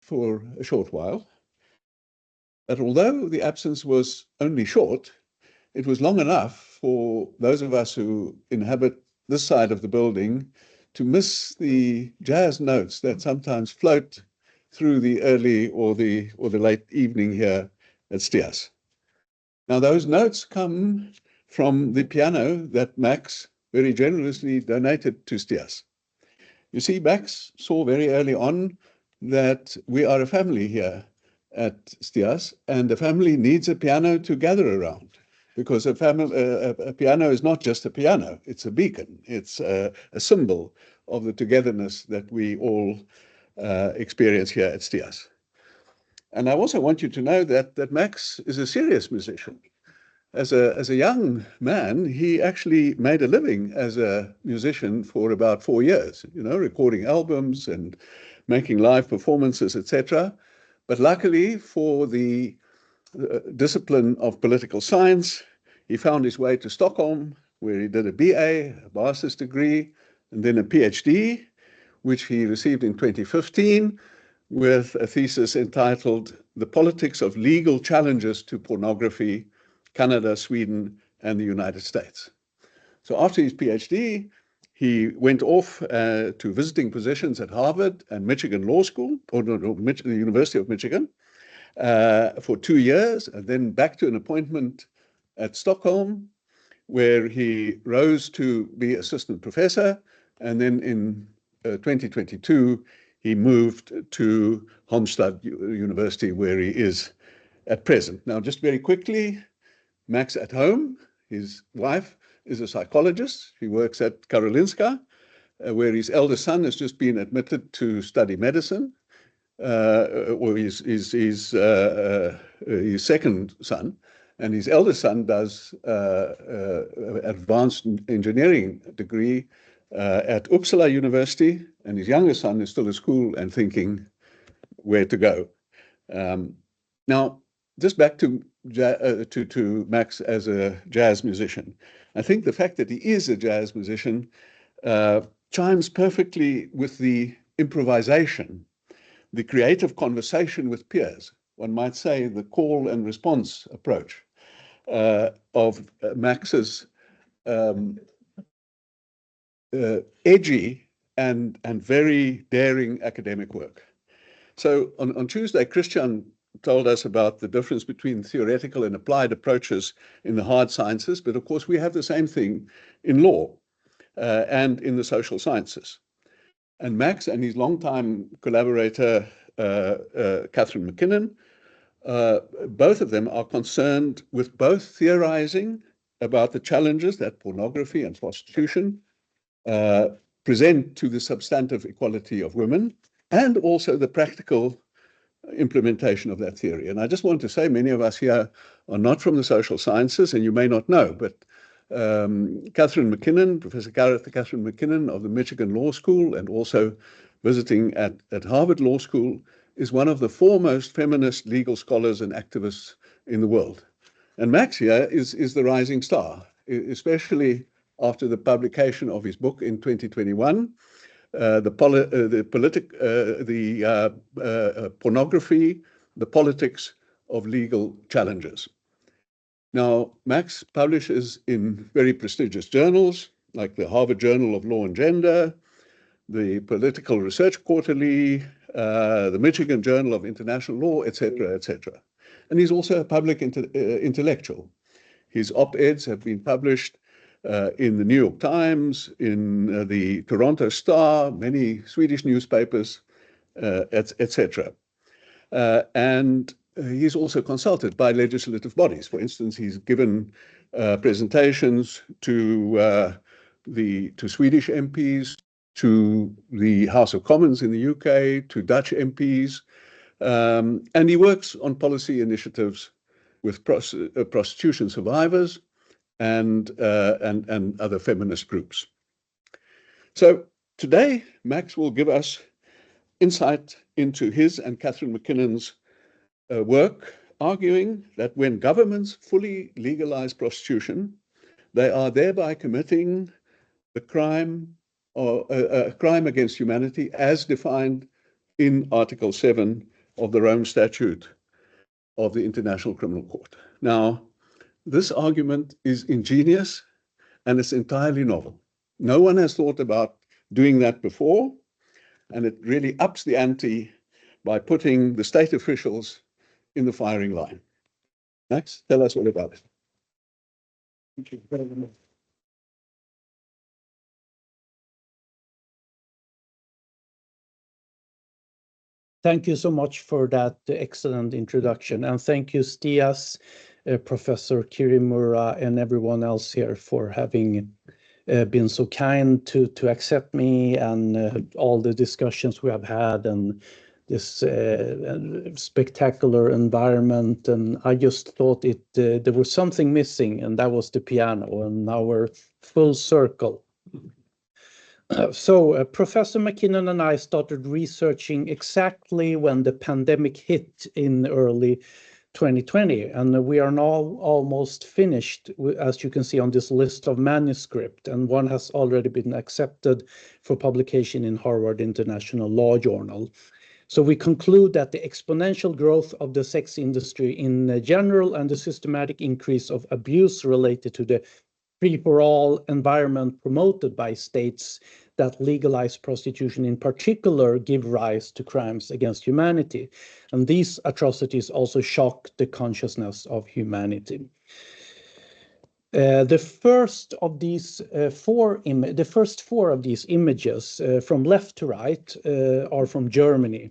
for a short while. But although the absence was only short, it was long enough for those of us who inhabit this side of the building to miss the jazz notes that sometimes float through the early or the late evening here at Stias. Now, those notes come from the piano that Max very generously donated to Stias. You see, Max saw very early on that we are a family here at Stias, and a family needs a piano to gather around, because a piano is not just a piano, it's a beacon, it's a symbol of the togetherness that we all experience here at Stias. And I also want you to know that Max is a serious musician. As a young man, he actually made a living as a musician for about 4 years, recording albums and making live performances, etc. But luckily for the discipline of political science, he found his way to Stockholm, where he did a BA, a master's degree, and then a PhD, which he received in 2015, with a thesis entitled The Politics of Legal Challenges to Pornography, Canada, Sweden, and the United States. So after his PhD, he went off to visiting positions at Harvard and Michigan Law School, or the University of Michigan, for 2 years, and then back to an appointment at Stockholm, where he rose to be assistant professor, and then in 2022, he moved to Halmstad University, where he is at present. Now, just very quickly, Max at home, his wife is a psychologist. She works at Karolinska, where his eldest son has just been admitted to study medicine, or his second son. And his eldest son does advanced engineering degree at Uppsala University, and his younger son is still at school and thinking where to go. Now, just back to Max as a jazz musician. I think the fact that he is a jazz musician chimes perfectly with the improvisation, the creative conversation with peers, one might say the call and response approach of Max's edgy and very daring academic work. So on Tuesday, Christian told us about the difference between theoretical and applied approaches in the hard sciences, but of course we have the same thing in law and in the social sciences. And Max and his longtime collaborator, Catharine MacKinnon, both of them are concerned with both theorizing about the challenges that pornography and prostitution present to the substantive equality of women, and also the practical implementation of that theory. And I just want to say, many of us here are not from the social sciences, and you may not know, but Catharine MacKinnon, Professor Catharine MacKinnon of the Michigan Law School, and also visiting at Harvard Law School, is one of the foremost feminist legal scholars and activists in the world. And Max here is the rising star, especially after the publication of his book in 2021, Pornography, the Politics of Legal Challenges. Now, Max publishes in very prestigious journals, like the Harvard Journal of Law and Gender, the Political Research Quarterly, the Michigan Journal of International Law, etc., etc. And he's also a public intellectual. His op-eds have been published in the New York Times, in the Toronto Star, many Swedish newspapers, etc. And he's also consulted by legislative bodies. For instance, he's given presentations to Swedish MPs, to the House of Commons in the UK, to Dutch MPs, and he works on policy initiatives with prostitution survivors and other feminist groups. So today, Max will give us insight into his and Catharine MacKinnon's work, arguing that when governments fully legalize prostitution, they are thereby committing the crime or a crime against humanity as defined in Article 7 of the Rome Statute of the International Criminal Court. Now, this argument is ingenious and it's entirely novel. No one has thought about doing that before, and it really ups the ante by putting the state officials in the firing line. Max, tell us all about it. Thank you very much. Thank you so much for that excellent introduction. And thank you, Stias, Professor Kirimura, and everyone else here for having been so kind to accept me and all the discussions we have had and this spectacular environment. And I just thought there was something missing, and that was the piano. And now we're full circle. So Professor MacKinnon and I started researching exactly when the pandemic hit in early 2020, and we are now almost finished, as you can see on this list of manuscript, and one has already been accepted for publication in Harvard International Law Journal. So we conclude that the exponential growth of the sex industry in general and the systematic increase of abuse related to the free-for-all environment promoted by states that legalize prostitution in particular give rise to crimes against humanity. And these atrocities also shock the consciousness of humanity. The first four of these images from left to right are from Germany.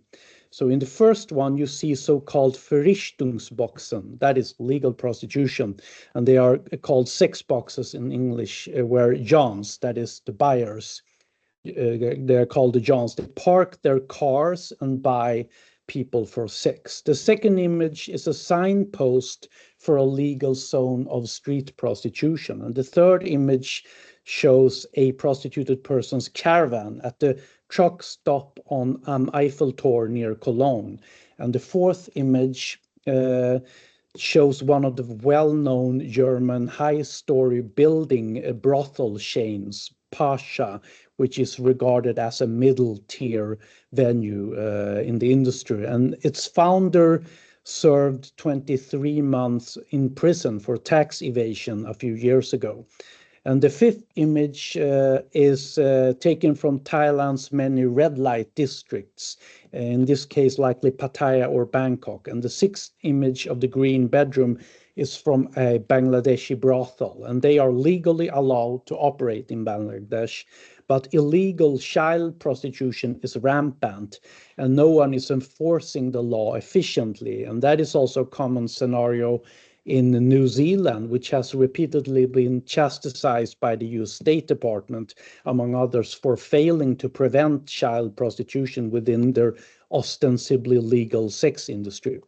So in the first one, you see so-called Verrichtungsboxen, that is legal prostitution, and they are called sex boxes in English, where Johns, that is the buyers, they're called the Johns. They park their cars and buy people for sex. The second image is a signpost for a legal zone of street prostitution. And the third image shows a prostituted person's caravan at the truck stop on Eiffeltor near Cologne. And the fourth image shows one of the well-known German high-story building brothel chains, Pascha, which is regarded as a middle-tier venue in the industry. And its founder served 23 months in prison for tax evasion a few years ago. And the fifth image is taken from Thailand's many red light districts, in this case likely Pattaya or Bangkok. And the sixth image of the green bedroom is from a Bangladeshi brothel, and they are legally allowed to operate in Bangladesh, but illegal child prostitution is rampant and no one is enforcing the law efficiently. And that is also a common scenario in New Zealand, which has repeatedly been chastised by the US State Department, among others, for failing to prevent child prostitution within their ostensibly legal sex industry.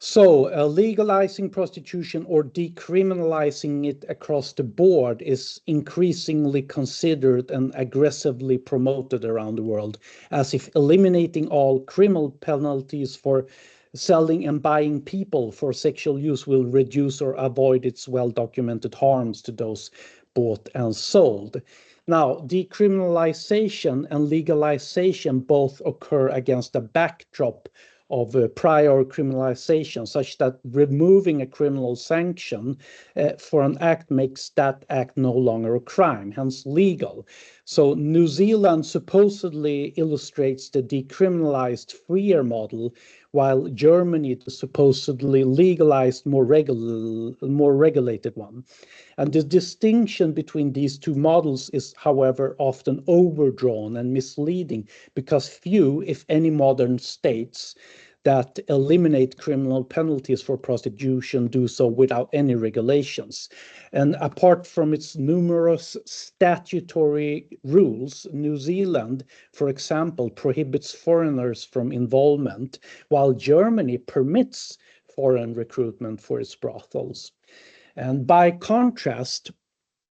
So legalizing prostitution or decriminalizing it across the board is increasingly considered and aggressively promoted around the world, as if eliminating all criminal penalties for selling and buying people for sexual use will reduce or avoid its well-documented harms to those bought and sold. Now, decriminalization and legalization both occur against a backdrop of prior criminalization, such that removing a criminal sanction for an act makes that act no longer a crime, hence legal. So New Zealand supposedly illustrates the decriminalized freer model, while Germany the supposedly legalized, more regulated one. And the distinction between these two models is, however, often overdrawn and misleading, because few, if any, modern states that eliminate criminal penalties for prostitution do so without any regulations. And apart from its numerous statutory rules, New Zealand, for example, prohibits foreigners from involvement, while Germany permits foreign recruitment for its brothels. And by contrast,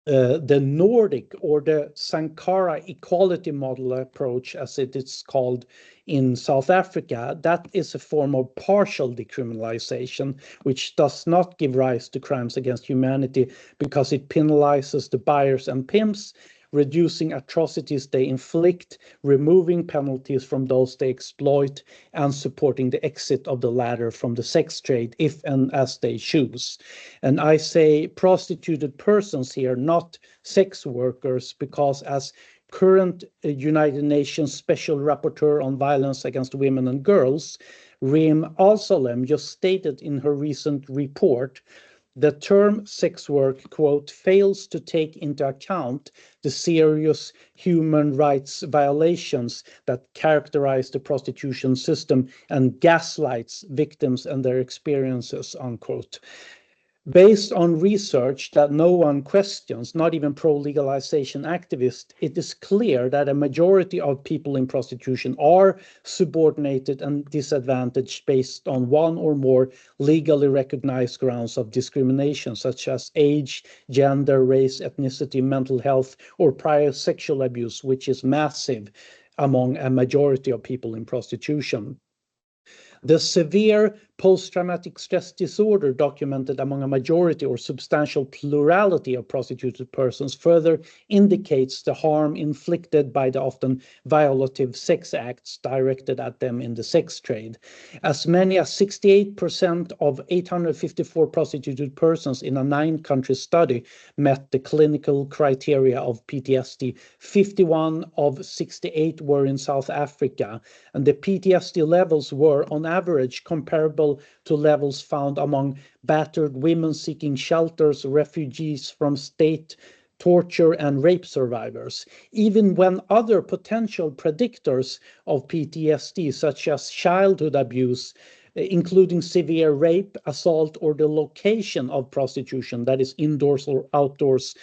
the Nordic or the Sankara equality model approach, as it is called in South Africa, that is a form of partial decriminalization, which does not give rise to crimes against humanity because it penalizes the buyers and pimps, reducing atrocities they inflict, removing penalties from those they exploit, and supporting the exit of the latter from the sex trade if and as they choose. And I say prostituted persons here, not sex workers, because as current United Nations Special Rapporteur on Violence Against Women and Girls, Rome Statute, just stated in her recent report, the term sex work, quote, fails to take into account the serious human rights violations that characterize the prostitution system and gaslights victims and their experiences, unquote. Based on research that no one questions, not even pro-legalization activists, it is clear that a majority of people in prostitution are subordinated and disadvantaged based on one or more legally recognized grounds of discrimination, such as age, gender, race, ethnicity, mental health, or prior sexual abuse, which is massive among a majority of people in prostitution. The severe post-traumatic stress disorder documented among a majority or substantial plurality of prostituted persons further indicates the harm inflicted by the often violative sex acts directed at them in the sex trade. As many as 68% of 854 prostituted persons in a 9-country study met the clinical criteria of PTSD. 51 of 68 were in South Africa, and the PTSD levels were on average comparable to levels found among battered women seeking shelters, refugees from state torture, and rape survivors, even when other potential predictors of PTSD, such as childhood abuse, including severe rape, assault, or the location of prostitution, that is indoors or outdoors,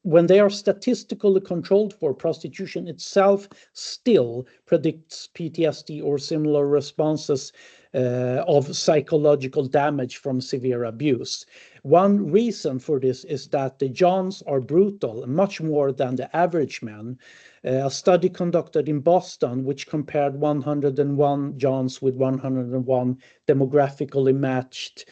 when they are statistically controlled for, prostitution itself still predicts PTSD or similar responses of psychological damage from severe abuse. One reason for this is that the Johns are brutal, much more than the average man. A study conducted in Boston, which compared 101 Johns with 101 demographically matched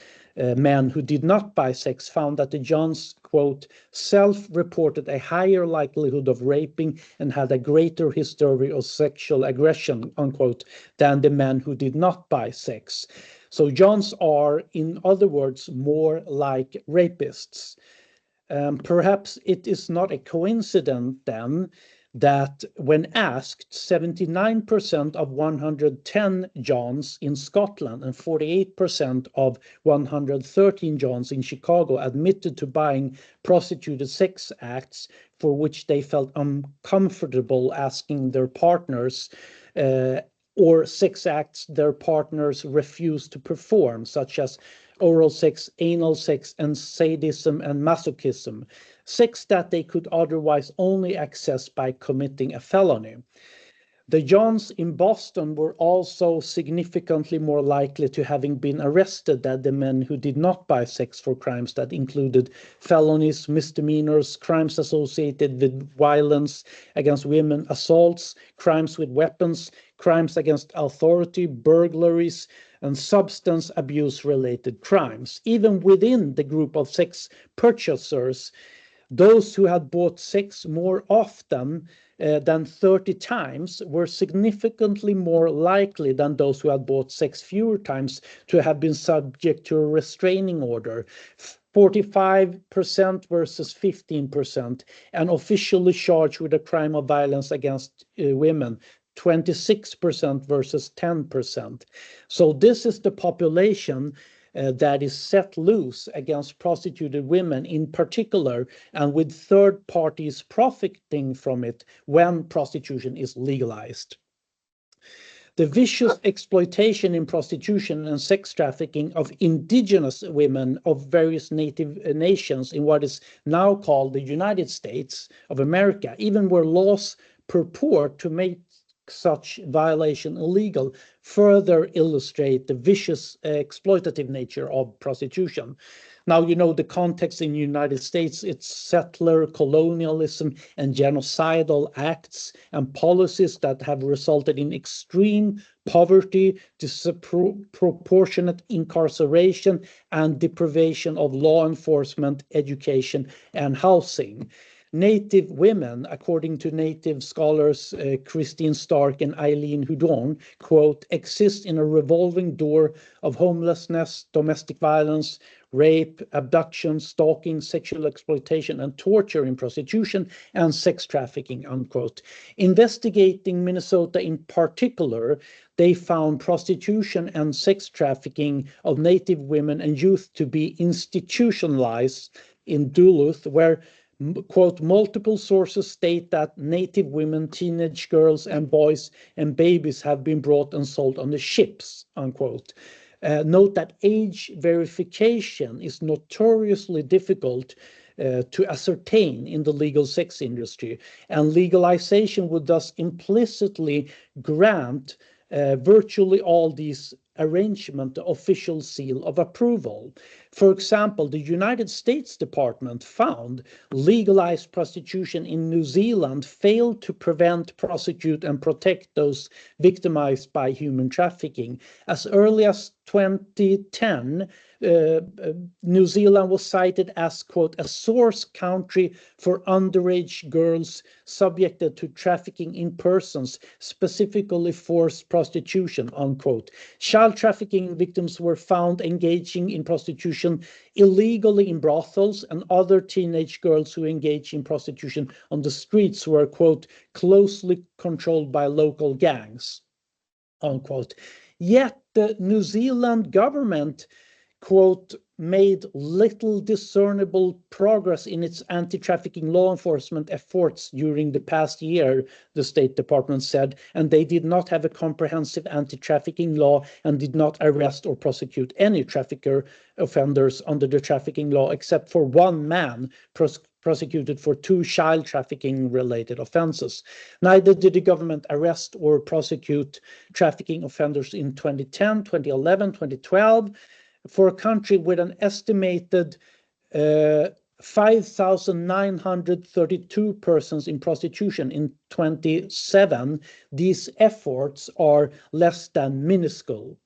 men who did not buy sex, found that the Johns, quote, self-reported a higher likelihood of raping and had a greater history of sexual aggression, unquote, than the men who did not buy sex. So Johns are, in other words, more like rapists. Perhaps it is not a coincidence then that when asked, 79% of 110 Johns in Scotland and 48% of 113 Johns in Chicago admitted to buying prostituted sex acts for which they felt uncomfortable asking their partners, or sex acts their partners refused to perform, such as oral sex, anal sex, and sadism and masochism, sex that they could otherwise only access by committing a felony. The Johns in Boston were also significantly more likely to having been arrested than the men who did not buy sex for crimes that included felonies, misdemeanors, crimes associated with violence against women, assaults, crimes with weapons, crimes against authority, burglaries, and substance abuse-related crimes. Even within the group of sex purchasers, those who had bought sex more often than 30 times were significantly more likely than those who had bought sex fewer times to have been subject to a restraining order. 45% versus 15%, and officially charged with a crime of violence against women. 26% versus 10%. So this is the population that is set loose against prostituted women in particular, and with third parties profiting from it when prostitution is legalized. The vicious exploitation in prostitution and sex trafficking of indigenous women of various native nations in what is now called the United States of America, even where laws purport to make such violation illegal, further illustrate the vicious exploitative nature of prostitution. Now, you know, the context in the United States, it's settler colonialism and genocidal acts and policies that have resulted in extreme poverty, disproportionate incarceration, and deprivation of law enforcement, education, and housing. native women, according to native scholars Christine Stark and Eileen Houdon, quote, exist in a revolving door of homelessness, domestic violence, rape, abduction, stalking, sexual exploitation, and torture in prostitution and sex trafficking, unquote. Investigating Minnesota in particular, they found prostitution and sex trafficking of native women and youth to be institutionalized in Duluth, where, quote, multiple sources state that native women, teenage girls and boys and babies have been brought and sold on the ships, unquote. Note that age verification is notoriously difficult to ascertain in the legal sex industry, and legalization would thus implicitly grant virtually all these arrangements the official seal of approval. For example, the United States Department found legalized prostitution in New Zealand failed to prevent, prosecute, and protect those victimized by human trafficking. As early as 2010, New Zealand was cited as, quote, a source country for underage girls subjected to trafficking in persons, specifically forced prostitution, unquote. Child trafficking victims were found engaging in prostitution illegally in brothels, and other teenage girls who engaged in prostitution on the streets were, quote, closely controlled by local gangs, unquote. Yet the New Zealand government, quote, made little discernible progress in its anti-trafficking law enforcement efforts during the past year, the State Department said, and they did not have a comprehensive anti-trafficking law and did not arrest or prosecute any trafficker offenders under the trafficking law, except for one man prosecuted for 2 child trafficking related offenses. Neither did the government arrest or prosecute trafficking offenders in 2010, 2011, 2012. For a country with an estimated 5,932 persons in prostitution in 27, these efforts are less than minuscule.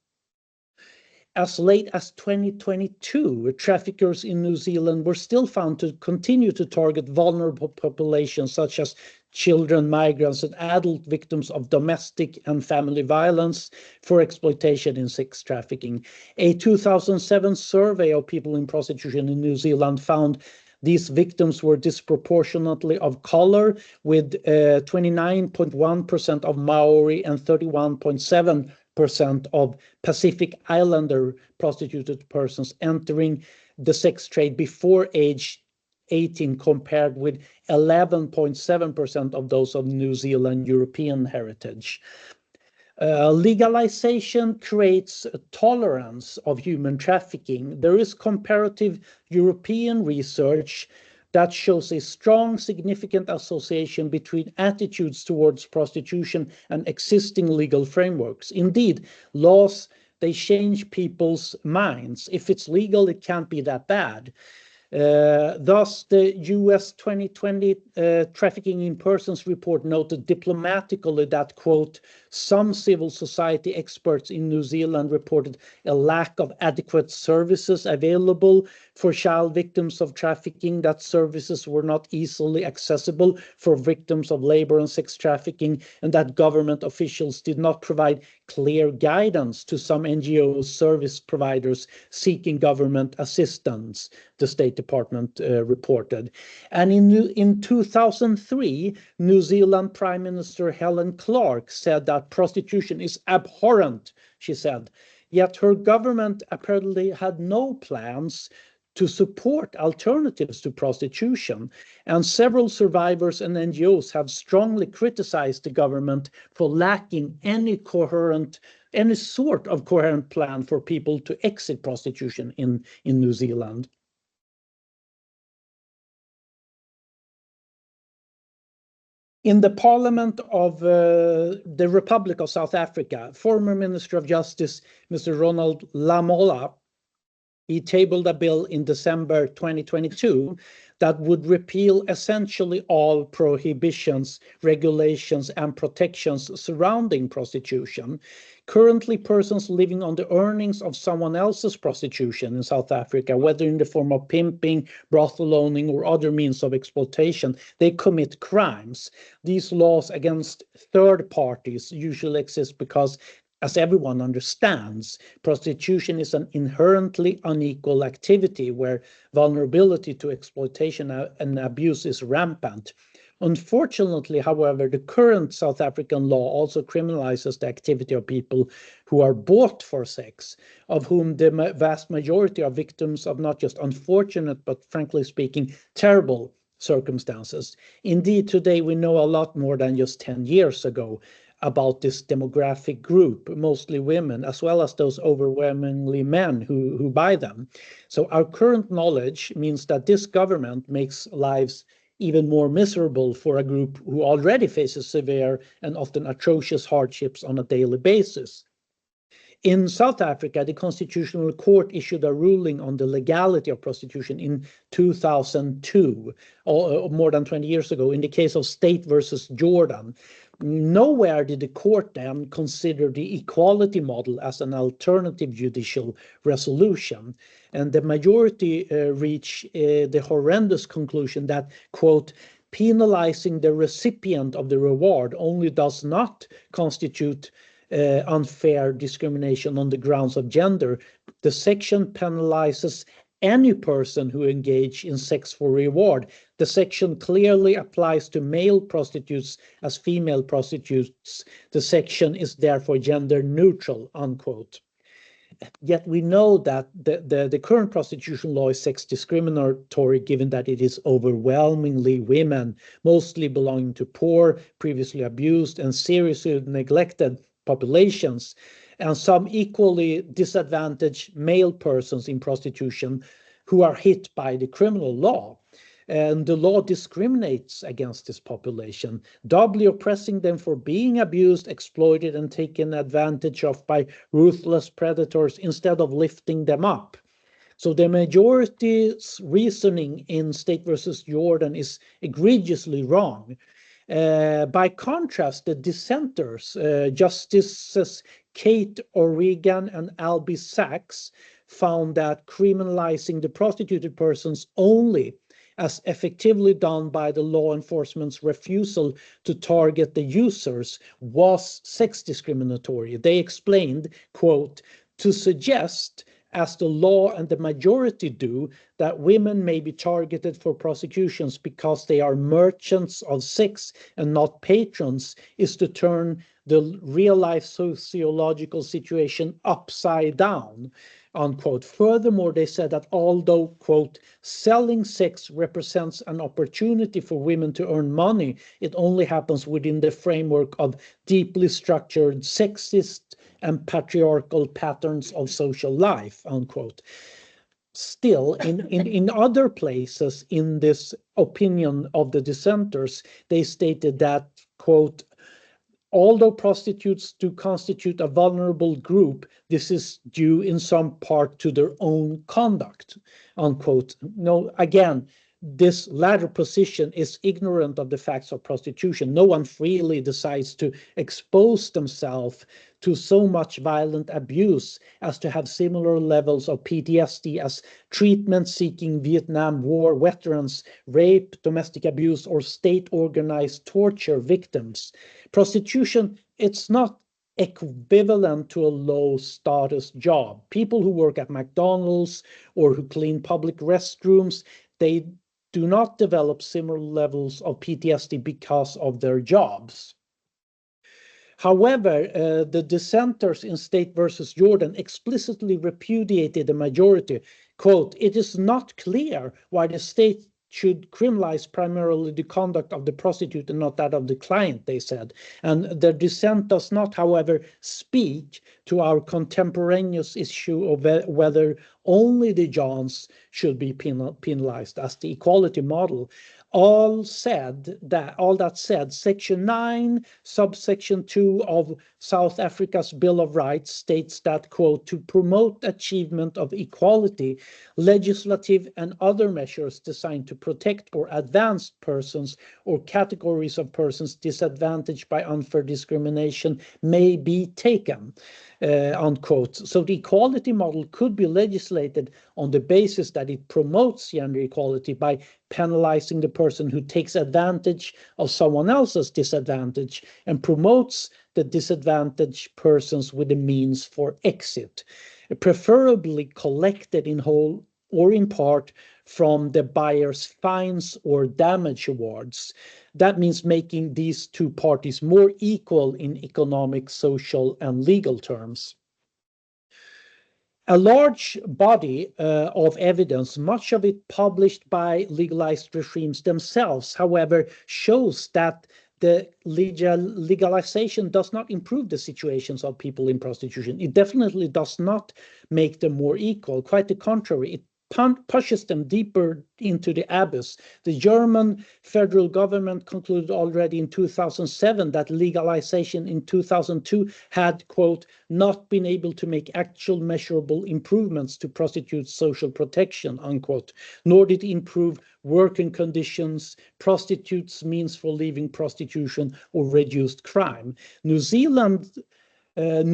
As late as 2022, traffickers in New Zealand were still found to continue to target vulnerable populations such as children, migrants, and adult victims of domestic and family violence for exploitation in sex trafficking. A 2007 survey of people in prostitution in New Zealand found these victims were disproportionately of color, with 29.1% of Maori and 31.7% of Pacific Islander prostituted persons entering the sex trade before age 18, compared with 11.7% of those of New Zealand European heritage. Legalization creates a tolerance of human trafficking. There is comparative European research that shows a strong, significant association between attitudes towards prostitution and existing legal frameworks. Indeed, laws, they change people's minds. If it's legal, it can't be that bad. Thus, the US 2020 Trafficking in Persons report noted diplomatically that, quote, some civil society experts in New Zealand reported a lack of adequate services available for child victims of trafficking, that services were not easily accessible for victims of labor and sex trafficking, and that government officials did not provide clear guidance to some NGO service providers seeking government assistance, the State Department reported. And in 2003, New Zealand Prime Minister Helen Clark said that prostitution is abhorrent, she said. Yet her government apparently had no plans to support alternatives to prostitution, and several survivors and NGOs have strongly criticized the government for lacking any sort of coherent plan for people to exit prostitution in New Zealand. In the Parliament of the Republic of South Africa, former Minister of Justice, Mr. Ronald Lamola, he tabled a bill in December 2022 that would repeal essentially all prohibitions, regulations, and protections surrounding prostitution. Currently, persons living on the earnings of someone else's prostitution in South Africa, whether in the form of pimping, brothel owning, or other means of exploitation, they commit crimes. These laws against third parties usually exist because, as everyone understands, prostitution is an inherently unequal activity where vulnerability to exploitation and abuse is rampant. Unfortunately, however, the current South African law also criminalizes the activity of people who are bought for sex, of whom the vast majority are victims of not just unfortunate, but frankly speaking, terrible circumstances. Indeed, today we know a lot more than just 10 years ago about this demographic group, mostly women, as well as those overwhelmingly men who buy them. So our current knowledge means that this government makes lives even more miserable for a group who already faces severe and often atrocious hardships on a daily basis. In South Africa, the Constitutional Court issued a ruling on the legality of prostitution in 2002, or more than 20 years ago, in the case of State versus Jordan. Nowhere did the court then consider the equality model as an alternative judicial resolution. And the majority reached the horrendous conclusion that, quote, penalizing the recipient of the reward only does not constitute unfair discrimination on the grounds of gender. The section penalizes any person who engage in sex for reward. The section clearly applies to male prostitutes as female prostitutes. The section is therefore gender neutral, unquote. Yet we know that the current prostitution law is sex discriminatory, given that it is overwhelmingly women, mostly belonging to poor, previously abused, and seriously neglected populations, and some equally disadvantaged male persons in prostitution who are hit by the criminal law. And the law discriminates against this population, doubly oppressing them for being abused, exploited, and taken advantage of by ruthless predators instead of lifting them up. So the majority's reasoning in State versus Jordan is egregiously wrong. By contrast, the dissenters, Justices Kate O'Regan and Albie Sachs, found that criminalizing the prostituted persons only, as effectively done by the law enforcement's refusal to target the users, was sex discriminatory. They explained, quote, to suggest, as the law and the majority do, that women may be targeted for prosecutions because they are merchants of sex and not patrons is to turn the real-life sociological situation upside down, unquote. Furthermore, they said that although, quote, selling sex represents an opportunity for women to earn money, it only happens within the framework of deeply structured sexist and patriarchal patterns of social life, unquote. Still, in other places in this opinion of the dissenters, they stated that, quote, although prostitutes do constitute a vulnerable group, this is due in some part to their own conduct, unquote. No, again, this latter position is ignorant of the facts of prostitution. No one freely decides to expose themselves to so much violent abuse as to have similar levels of PTSD as treatment-seeking Vietnam War veterans, rape, domestic abuse, or state-organized torture victims. Prostitution, it's not equivalent to a low-status job. People who work at McDonald's or who clean public restrooms, they do not develop similar levels of PTSD because of their jobs. However, the dissenters in State versus Jordan explicitly repudiated the majority. Quote, it is not clear why the state should criminalize primarily the conduct of the prostitute and not that of the client, they said. And the dissent does not, however, speak to our contemporaneous issue of whether only the Johns should be penalized as the equality model. All that said, Section 9, subsection 2 of South Africa's Bill of Rights states that, quote, to promote achievement of equality, legislative and other measures designed to protect or advance persons or categories of persons disadvantaged by unfair discrimination may be taken, unquote. So the equality model could be legislated on the basis that it promotes gender equality by penalizing the person who takes advantage of someone else's disadvantage and promotes the disadvantaged persons with the means for exit, preferably collected in whole or in part from the buyer's fines or damage awards. That means making these two parties more equal in economic, social, and legal terms. A large body of evidence, much of it published by legalized regimes themselves, however, shows that the legalization does not improve the situations of people in prostitution. It definitely does not make them more equal. Quite the contrary, it pushes them deeper into the abyss. The German federal government concluded already in 2007 that legalization in 2002 had, quote, not been able to make actual measurable improvements to prostitutes' social protection, unquote, nor did it improve working conditions, prostitutes' means for leaving prostitution, or reduced crime. New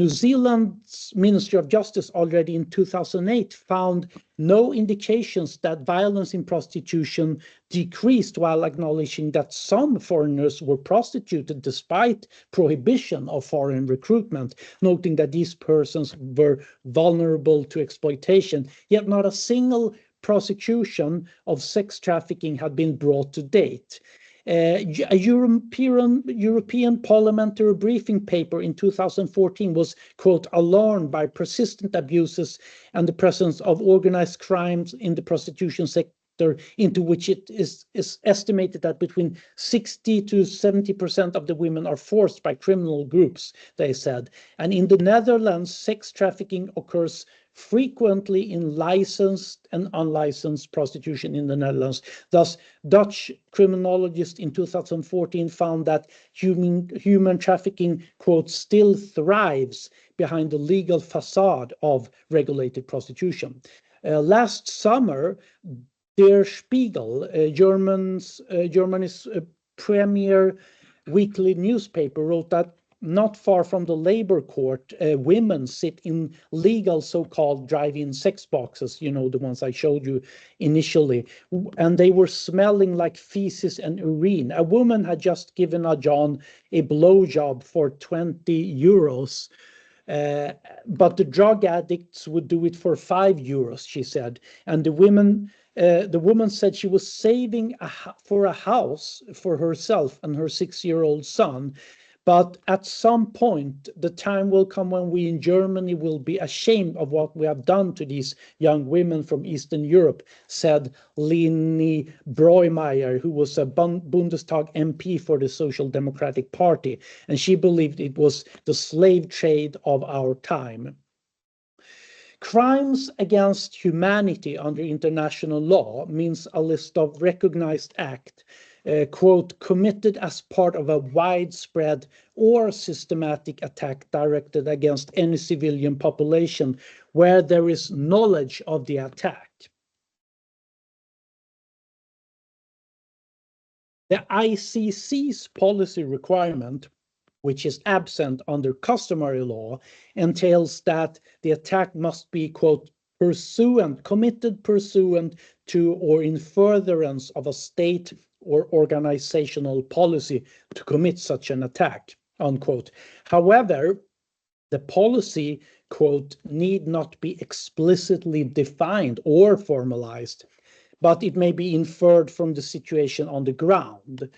Zealand's Ministry of Justice already in 2008 found no indications that violence in prostitution decreased, while acknowledging that some foreigners were prostituted despite prohibition of foreign recruitment, noting that these persons were vulnerable to exploitation. Yet not a single prosecution of sex trafficking had been brought to date. A European parliamentary briefing paper in 2014 was, quote, alarmed by persistent abuses and the presence of organized crimes in the prostitution sector, into which it is estimated that between 60 to 70% of the women are forced by criminal groups, they said. And in the Netherlands, sex trafficking occurs frequently in licensed and unlicensed prostitution in the Netherlands. Thus, Dutch criminologists in 2014 found that human trafficking, quote, still thrives behind the legal facade of regulated prostitution. Last summer, Der Spiegel, Germany's premier weekly newspaper, wrote that not far from the labor court, women sit in legal so-called drive-in sex boxes, you know, the ones I showed you initially, and they were smelling like feces and urine. A woman had just given a John a blowjob for 20 euros, but the drug addicts would do it for 5 euros, she said. And the woman said she was saving for a house for herself and her 6-year-old son. But at some point, the time will come when we in Germany will be ashamed of what we have done to these young women from Eastern Europe, said Leni Broimeyer, who was a Bundestag MP for the Social Democratic Party. And she believed it was the slave trade of our time. Crimes against humanity under international law means a list of recognized acts, quote, committed as part of a widespread or systematic attack directed against any civilian population where there is knowledge of the attack. The ICC's policy requirement, which is absent under customary law, entails that the attack must be, quote, committed pursuant to or in furtherance of a state or organizational policy to commit such an attack, unquote. However, the policy, quote, need not be explicitly defined or formalized, but it may be inferred from the situation on the ground,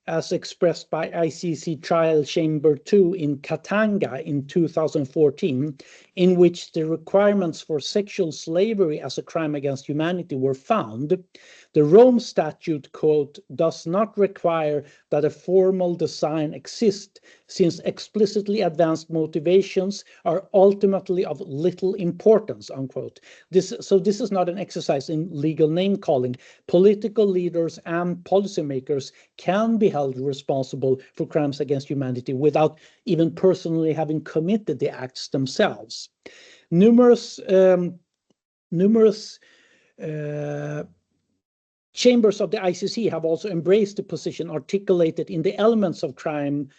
as expressed by ICC Trial Chamber 2 in Katanga in 2014, in which the requirements for sexual slavery as a crime against humanity were found. The Rome Statute, quote, does not require that a formal design exist, since explicitly advanced motivations are ultimately of little importance, unquote. This is not an exercise in legal name calling. Political leaders and policymakers can be held responsible for crimes against humanity without even personally having committed the acts themselves. Numerous chambers of the ICC have also embraced the position articulated in the elements of crime,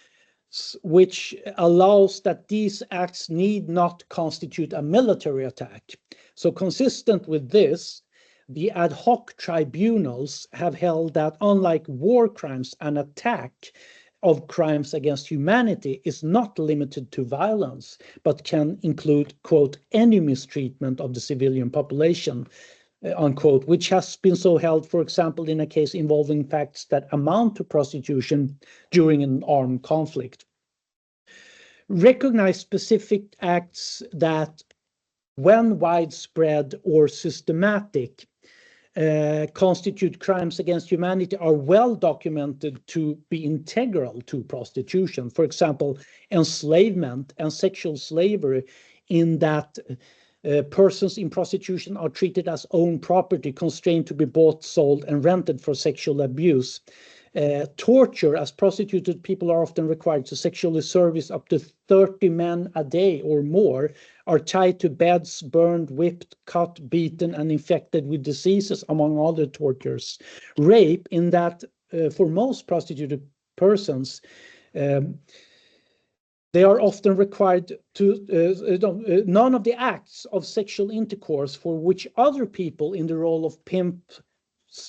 which allows that these acts need not constitute a military attack. So consistent with this, the ad hoc tribunals have held that unlike war crimes, an attack of crimes against humanity is not limited to violence, but can include, quote, any mistreatment of the civilian population, unquote, which has been so held, for example, in a case involving facts that amount to prostitution during an armed conflict. Recognize specific acts that, when widespread or systematic, constitute crimes against humanity are well documented to be integral to prostitution. For example, enslavement and sexual slavery, in that persons in prostitution are treated as own property, constrained to be bought, sold, and rented for sexual abuse. Torture, as prostituted people are often required to sexually service up to 30 men a day or more, are tied to beds, burned, whipped, cut, beaten, and infected with diseases, among other tortures. Rape, in that for most prostituted persons, they are often required to none of the acts of sexual intercourse for which other people in the role of pimp,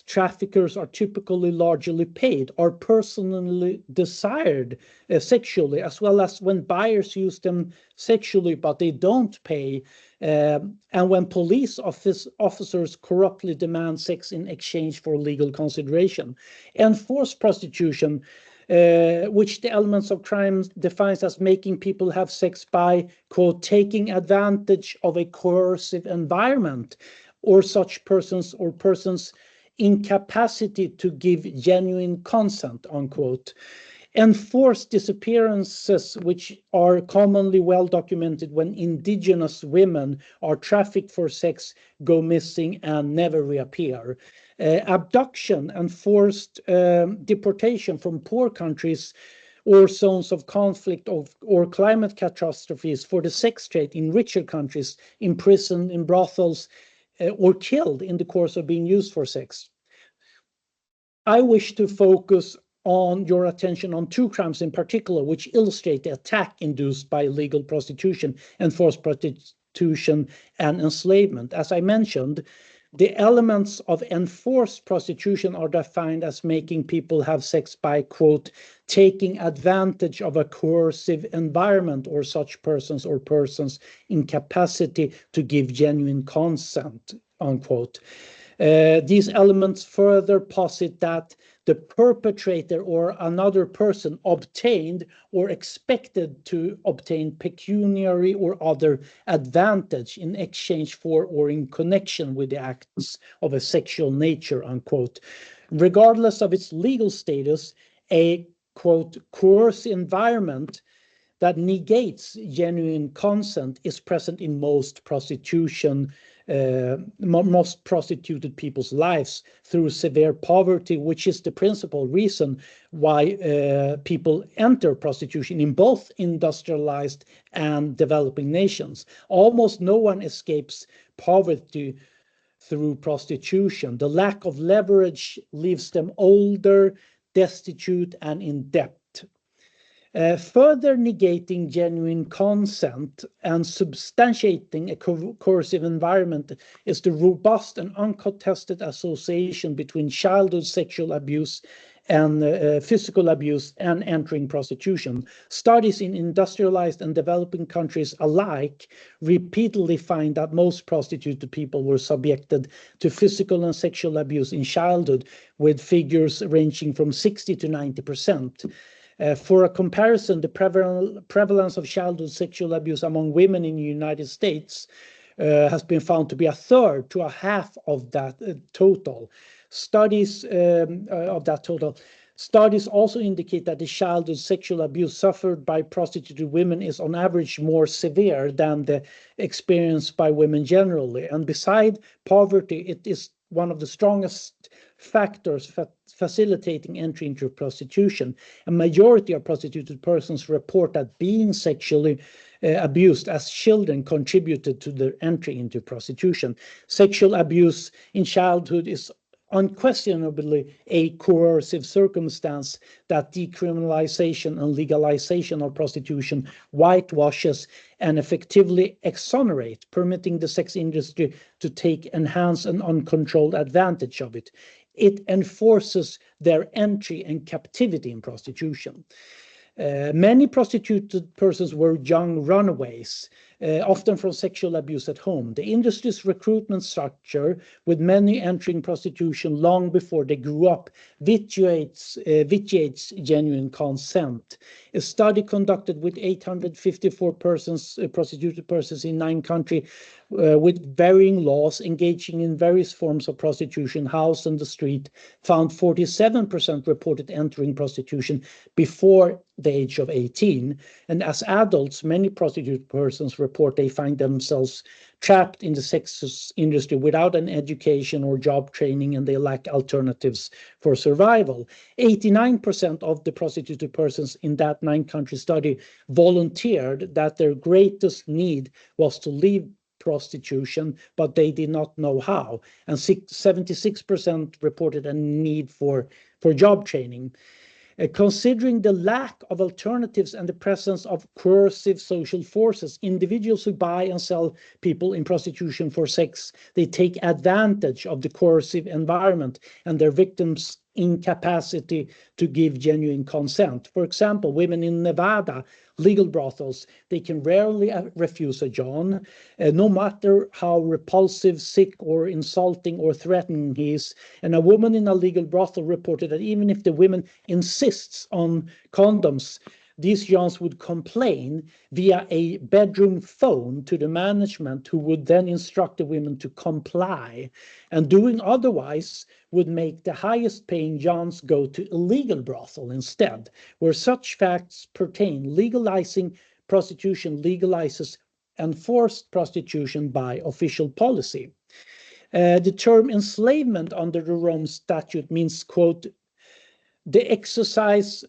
traffickers are typically largely paid, are personally desired sexually, as well as when buyers use them sexually but they don't pay, and when police officers corruptly demand sex in exchange for legal consideration. Enforced prostitution, which the elements of crime defines as making people have sex by, quote, taking advantage of a coercive environment, or such persons or persons' incapacity to give genuine consent, unquote. Enforced disappearances, which are commonly well documented when indigenous women are trafficked for sex, go missing, and never reappear. Abduction and forced deportation from poor countries or zones of conflict or climate catastrophes for the sex trade in richer countries, imprisoned in brothels, or killed in the course of being used for sex. I wish to focus on your attention on two crimes in particular, which illustrate the attack induced by illegal prostitution, enforced prostitution, and enslavement. As I mentioned, the elements of enforced prostitution are defined as making people have sex by, quote, taking advantage of a coercive environment, or such persons or persons' incapacity to give genuine consent, unquote. These elements further posit that the perpetrator or another person obtained or expected to obtain pecuniary or other advantage in exchange for or in connection with the acts of a sexual nature, unquote. Regardless of its legal status, a, quote, coercive environment that negates genuine consent is present in most prostituted people's lives through severe poverty, which is the principal reason why people enter prostitution in both industrialized and developing nations. Almost no one escapes poverty through prostitution. The lack of leverage leaves them older, destitute, and in debt. Further negating genuine consent and substantiating a coercive environment is the robust and uncontested association between childhood sexual abuse and physical abuse and entering prostitution. Studies in industrialized and developing countries alike repeatedly find that most prostituted people were subjected to physical and sexual abuse in childhood, with figures ranging from 60 to 90%. For a comparison, the prevalence of childhood sexual abuse among women in the United States has been found to be a third to a half of that total. Studies of that total. Studies also indicate that the childhood sexual abuse suffered by prostituted women is on average more severe than the experience by women generally. And beside poverty, it is one of the strongest factors facilitating entry into prostitution. A majority of prostituted persons report that being sexually abused as children contributed to their entry into prostitution. Sexual abuse in childhood is unquestionably a coercive circumstance that decriminalization and legalization of prostitution whitewashes and effectively exonerate, permitting the sex industry to take enhanced and uncontrolled advantage of it. It enforces their entry and captivity in prostitution. Many prostituted persons were young runaways, often from sexual abuse at home. The industry's recruitment structure, with many entering prostitution long before they grew up, vitiates genuine consent. A study conducted with 854 prostituted persons in 9 countries with varying laws engaging in various forms of prostitution, house and the street, found 47% reported entering prostitution before the age of 18. And as adults, many prostitute persons report they find themselves trapped in the sex industry without an education or job training, and they lack alternatives for survival. 89% of the prostituted persons in that 9-country study volunteered that their greatest need was to leave prostitution, but they did not know how. And 76% reported a need for job training. Considering the lack of alternatives and the presence of coercive social forces, individuals who buy and sell people in prostitution for sex, they take advantage of the coercive environment and their victims' incapacity to give genuine consent. For example, women in Nevada, legal brothels, they can rarely refuse a John, no matter how repulsive, sick, or insulting or threatening he is. And a woman in a legal brothel reported that even if the women insists on condoms, these Johns would complain via a bedroom phone to the management, who would then instruct the women to comply. And doing otherwise would make the highest paying Johns go to illegal brothel instead. Where such facts pertain, legalizing prostitution legalizes enforced prostitution by official policy. The term enslavement under the Rome Statute means, quote, the exercise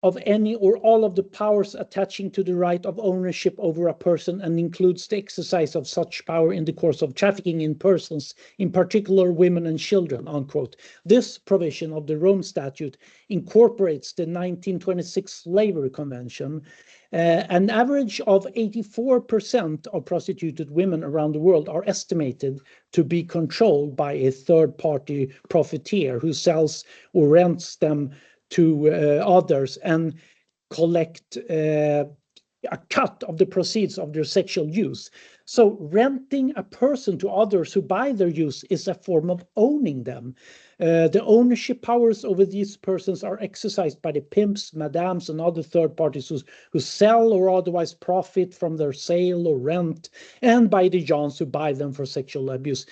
of any or all of the powers attaching to the right of ownership over a person, and includes the exercise of such power in the course of trafficking in persons, in particular women and children, unquote. This provision of the Rome Statute incorporates the 1926 Slavery Convention. An average of 84% of prostituted women around the world are estimated to be controlled by a third-party profiteer who sells or rents them to others and collect a cut of the proceeds of their sexual use. So renting a person to others who buy their use is a form of owning them. The ownership powers over these persons are exercised by the pimps, madams, and other third parties who sell or otherwise profit from their sale or rent, and by the Johns who buy them for sexual abuse.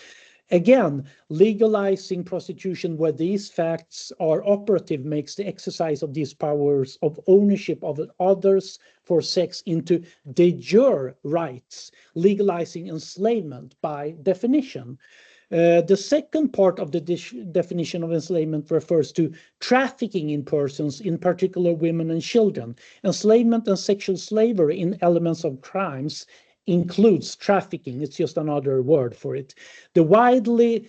Again, legalizing prostitution where these facts are operative makes the exercise of these powers of ownership of others for sex into de jure rights, legalizing enslavement by definition. The second part of the definition of enslavement refers to trafficking in persons, in particular women and children. Enslavement and sexual slavery in elements of crimes includes trafficking. It's just another word for it. The widely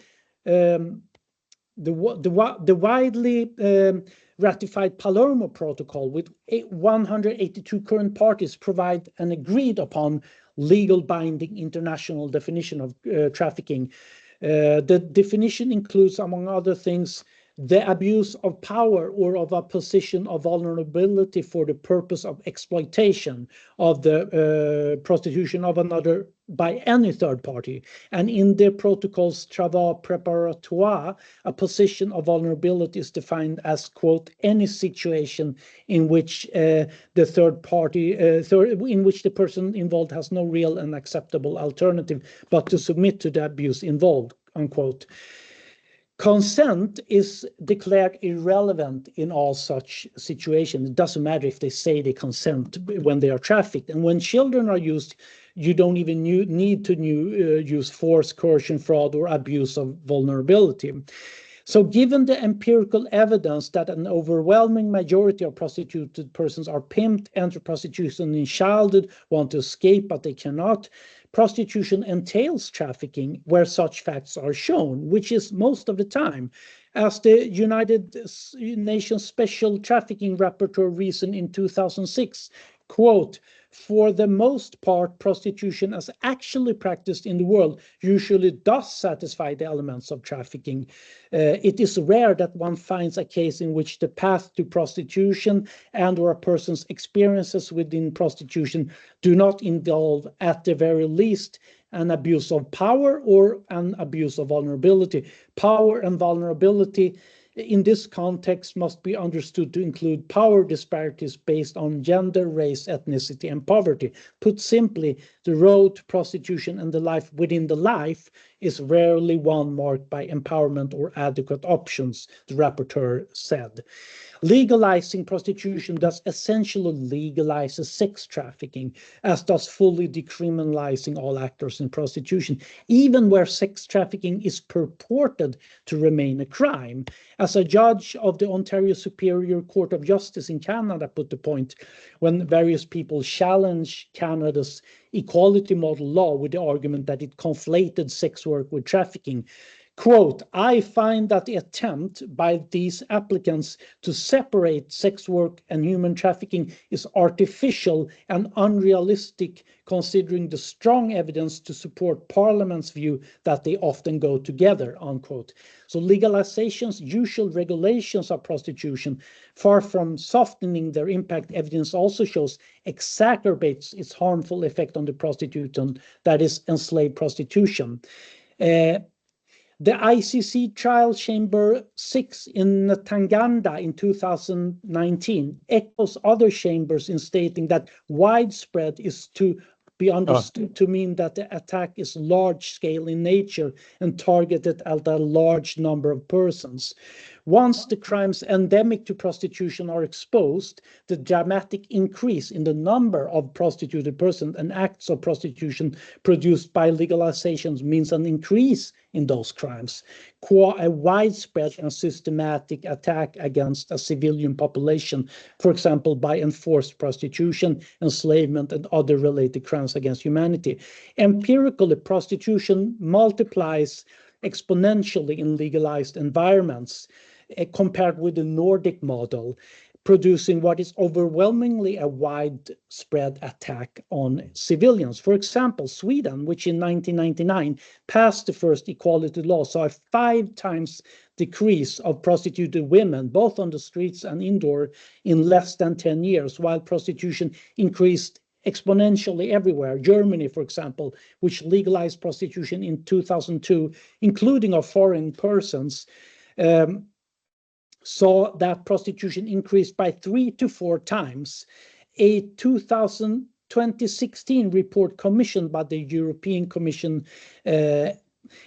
ratified Palermo Protocol with 182 current parties provide an agreed upon legal binding international definition of trafficking. The definition includes, among other things, the abuse of power or of a position of vulnerability for the purpose of exploitation of the prostitution of another by any third party. And in the protocol's travaux préparatoire, a position of vulnerability is defined as, quote, any situation in which in which the person involved has no real and acceptable alternative but to submit to the abuse involved, unquote. Consent is declared irrelevant in all such situations. It doesn't matter if they say they consent when they are trafficked. And when children are used, you don't even need to use force, coercion, fraud, or abuse of vulnerability. So given the empirical evidence that an overwhelming majority of prostituted persons are pimped, enter prostitution in childhood, want to escape, but they cannot, prostitution entails trafficking where such facts are shown, which is most of the time. As the United Nations Special Trafficking Rapporteur reasoned in 2006, quote, for the most part, prostitution as actually practiced in the world usually does satisfy the elements of trafficking. It is rare that one finds a case in which the path to prostitution and or a person's experiences within prostitution do not involve, at the very least, an abuse of power or an abuse of vulnerability. Power and vulnerability in this context must be understood to include power disparities based on gender, race, ethnicity, and poverty. Put simply, the road to prostitution and the life within the life is rarely one marked by empowerment or adequate options, the rapporteur said. Legalizing prostitution does essentially legalize sex trafficking, as does fully decriminalizing all actors in prostitution, even where sex trafficking is purported to remain a crime. As a judge of the Ontario Superior Court of Justice in Canada put the point, when various people challenged Canada's equality model law with the argument that it conflated sex work with trafficking, quote, I find that the attempt by these applicants to separate sex work and human trafficking is artificial and unrealistic, considering the strong evidence to support Parliament's view that they often go together, unquote. So legalization's usual regulations of prostitution, far from softening their impact, evidence also shows exacerbates its harmful effect on the prostitute, that is enslaved prostitution. The ICC Trial Chamber 6 in Tanganda in 2019 echoes other chambers in stating that widespread is to be understood to mean that the attack is large-scale in nature and targeted at a large number of persons. Once the crimes endemic to prostitution are exposed, the dramatic increase in the number of prostituted persons and acts of prostitution produced by legalizations means an increase in those crimes, a widespread and systematic attack against a civilian population, for example, by enforced prostitution, enslavement, and other related crimes against humanity. Empirically, prostitution multiplies exponentially in legalized environments, compared with the Nordic model, producing what is overwhelmingly a widespread attack on civilians. For example, Sweden, which in 1999 passed the first equality law, saw a 5 times decrease of prostituted women, both on the streets and indoor, in less than 10 years, while prostitution increased exponentially everywhere. Germany, for example, which legalized prostitution in 2002, including of foreign persons, saw that prostitution increased by 3 to 4 times. A 2016 report commissioned by the European Commission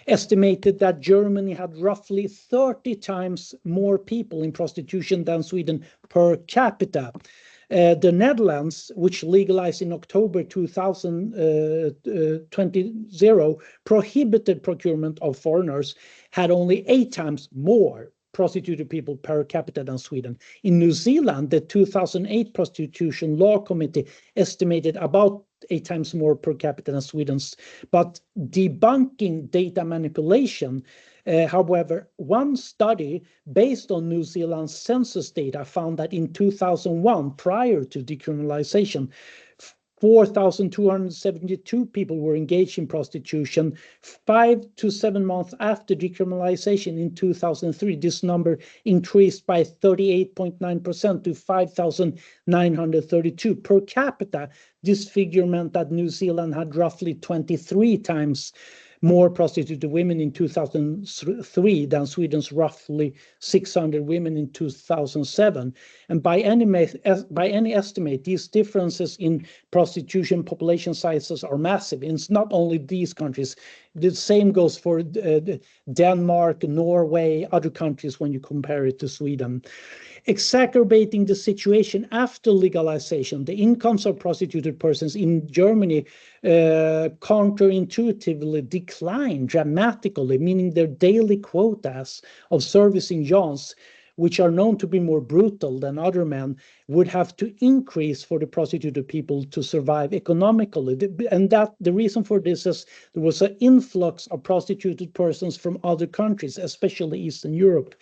estimated that Germany had roughly 30 times more people in prostitution than Sweden per capita. The Netherlands, which legalized in October 2020, prohibited procurement of foreigners, had only 8 times more prostituted people per capita than Sweden. In New Zealand, the 2008 Prostitution Law Committee estimated about 8 times more per capita than Sweden's. But debunking data manipulation, however, one study based on New Zealand's census data found that in 2001, prior to decriminalization, 4,272 people were engaged in prostitution. 5 to 7 months after decriminalization in 2003, this number increased by 38.9% to 5,932 per capita. This figure meant that New Zealand had roughly 23 times more prostituted women in 2003 than Sweden's roughly 600 women in 2007. And by any estimate, these differences in prostitution population sizes are massive. And it's not only these countries. The same goes for Denmark, Norway, other countries when you compare it to Sweden. Exacerbating the situation after legalization, the incomes of prostituted persons in Germany counterintuitively decline dramatically, meaning their daily quotas of servicing Johns, which are known to be more brutal than other men, would have to increase for the prostituted people to survive economically. And that the reason for this is there was an influx of prostituted persons from other countries, especially Eastern Europe,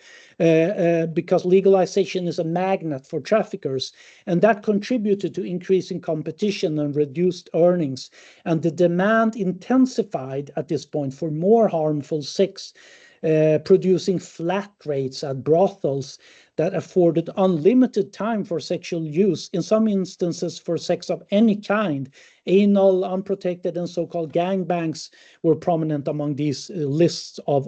because legalization is a magnet for traffickers, and that contributed to increasing competition and reduced earnings. And the demand intensified at this point for more harmful sex, producing flat rates at brothels that afforded unlimited time for sexual use, in some instances for sex of any kind. Anal, unprotected, and so-called gangbangs were prominent among these lists of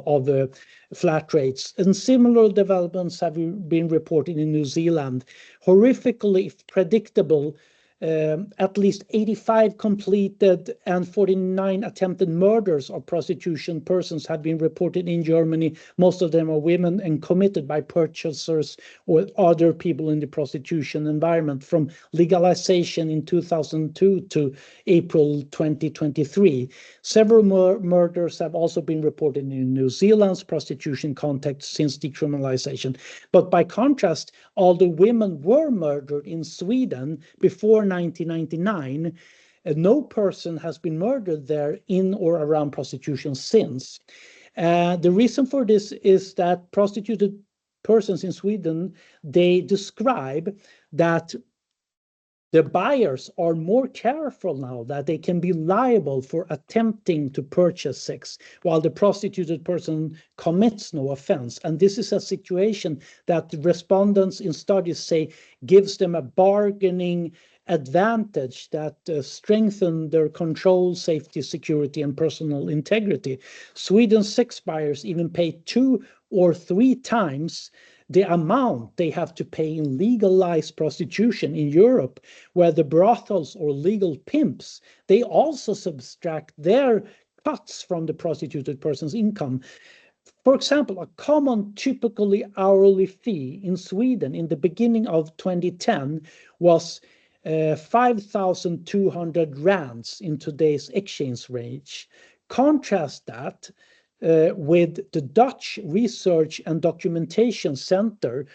flat rates. And similar developments have been reported in New Zealand. Horrifically predictable, at least 85 completed and 49 attempted murders of prostitution persons have been reported in Germany. Most of them are women and committed by purchasers or other people in the prostitution environment from legalization in 2002 to April 2023. Several murders have also been reported in New Zealand's prostitution context since decriminalization. But by contrast, although women were murdered in Sweden before 1999, no person has been murdered there in or around prostitution since. The reason for this is that prostituted persons in Sweden, they describe that the buyers are more careful now, that they can be liable for attempting to purchase sex, while the prostituted person commits no offense. And this is a situation that the respondents in studies say gives them a bargaining advantage that strengthen their control, safety, security, and personal integrity. Sweden's sex buyers even pay 2 or 3 times the amount they have to pay in legalized prostitution in Europe, where the brothels or legal pimps, they also subtract their cuts from the prostituted person's income. For example, a common typically hourly fee in Sweden in the beginning of 2010 was 5,200 rands in today's exchange rate. Contrast that with the Dutch Research and Documentation Center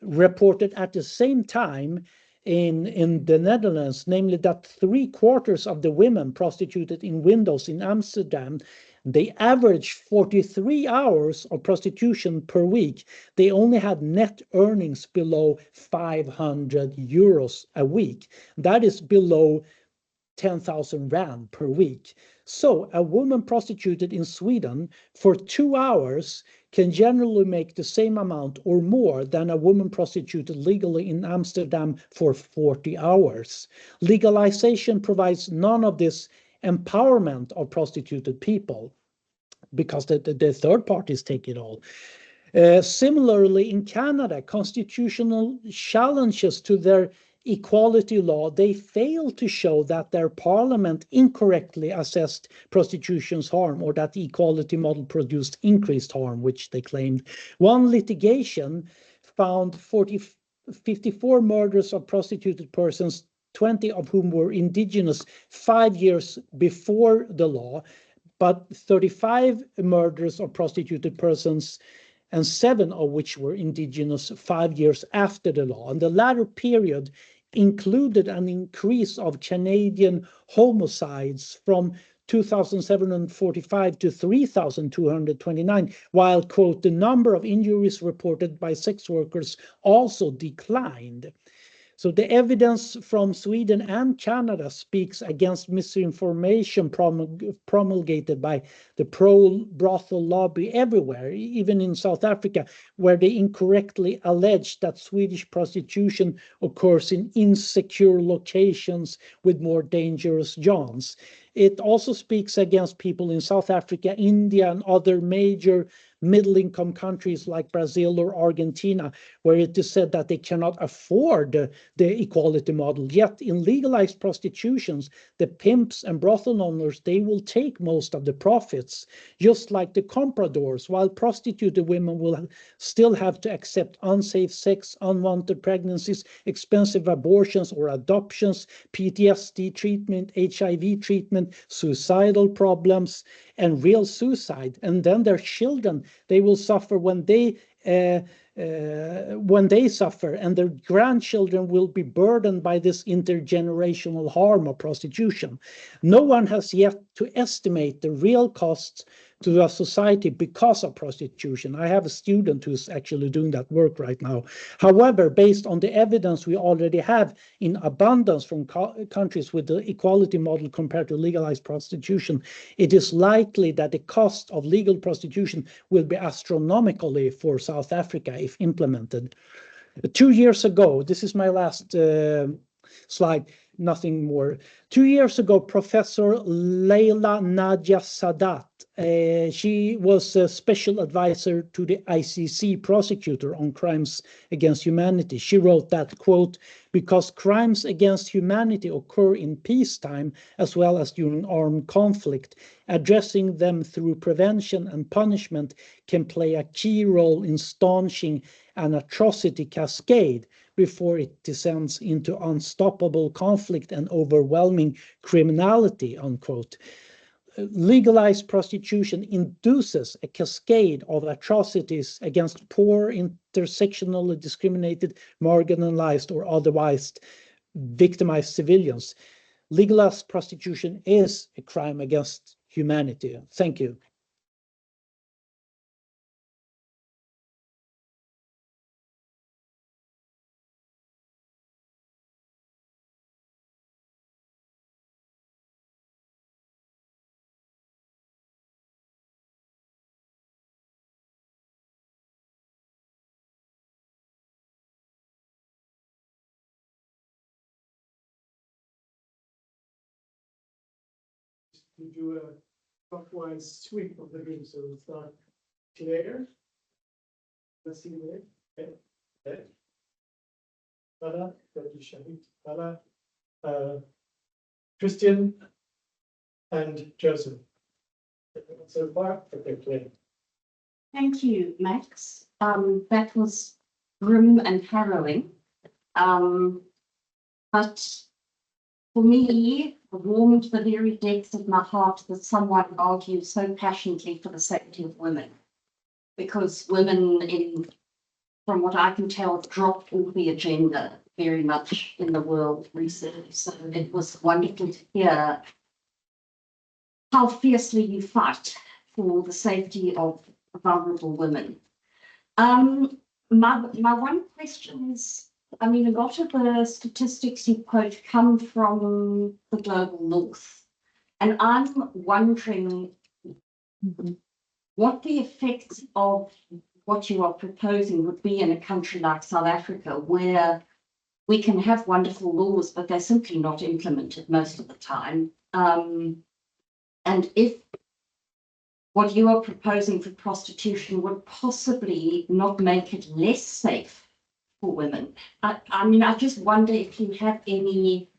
reported at the same time in the Netherlands, namely that 3/4 of the women prostituted in windows in Amsterdam, they averaged 43 hours of prostitution per week. They only had net earnings below 500 euros a week. That is below 10,000 rand per week. So a woman prostituted in Sweden for 2 hours can generally make the same amount or more than a woman prostituted legally in Amsterdam for 40 hours. Legalization provides none of this empowerment of prostituted people because the third parties take it all. Similarly, in Canada, constitutional challenges to their equality law, they fail to show that their parliament incorrectly assessed prostitution's harm, or that the equality model produced increased harm, which they claimed. One litigation found 54 murders of prostituted persons, 20 of whom were indigenous 5 years before the law, but 35 murders of prostituted persons, and 7 of which were indigenous 5 years after the law. And the latter period included an increase of Canadian homicides from 2,745 to 3,229, while, quote, the number of injuries reported by sex workers also declined. So the evidence from Sweden and Canada speaks against misinformation promulgated by the pro-brothel lobby everywhere, even in South Africa, where they incorrectly allege that Swedish prostitution occurs in insecure locations with more dangerous Johns. It also speaks against people in South Africa, India, and other major middle-income countries like Brazil or Argentina, where it is said that they cannot afford the equality model. Yet in legalized prostitutions, the pimps and brothel owners, they will take most of the profits, just like the compradors, while prostituted women will still have to accept unsafe sex, unwanted pregnancies, expensive abortions or adoptions, PTSD treatment, HIV treatment, suicidal problems, and real suicide. And then their children, they will suffer when they suffer, and their grandchildren will be burdened by this intergenerational harm of prostitution. No one has yet to estimate the real costs to the society because of prostitution. I have a student who's actually doing that work right now. However, based on the evidence we already have in abundance from countries with the equality model compared to legalized prostitution, it is likely that the cost of legal prostitution will be astronomically for South Africa if implemented. 2 years ago, this is my last slide, nothing more. 2 years ago, Professor Leila Nadia Sadat, she was a special advisor to the ICC prosecutor on crimes against humanity. She wrote that, quote, because crimes against humanity occur in peacetime as well as during armed conflict, addressing them through prevention and punishment can play a key role in staunching an atrocity cascade before it descends into unstoppable conflict and overwhelming criminality, unquote. Legalized prostitution induces a cascade of atrocities against poor, intersectionally discriminated, marginalized, or otherwise victimized civilians. Legalized prostitution is a crime against humanity. Thank you. To do a clockwise sweep of the room, so we'll start Claire. Let's see there. Okay. Bala, Bala, Christian, and Joseph. So far, okay, Claire. Thank you, Max. That was grim and harrowing. But for me, it warmed the very depths of my heart that someone argued so passionately for the safety of women. Because women, from what I can tell, dropped off the agenda very much in the world recently. So it was wonderful to hear how fiercely you fight for the safety of vulnerable women. My one question is, I mean, a lot of the statistics you quote come from the global north. And I'm wondering what the effects of what you are proposing would be in a country like South Africa, where we can have wonderful laws, but they're simply not implemented most of the time. And if what you are proposing for prostitution would possibly not make it less safe for women. I mean, I just wonder if you have any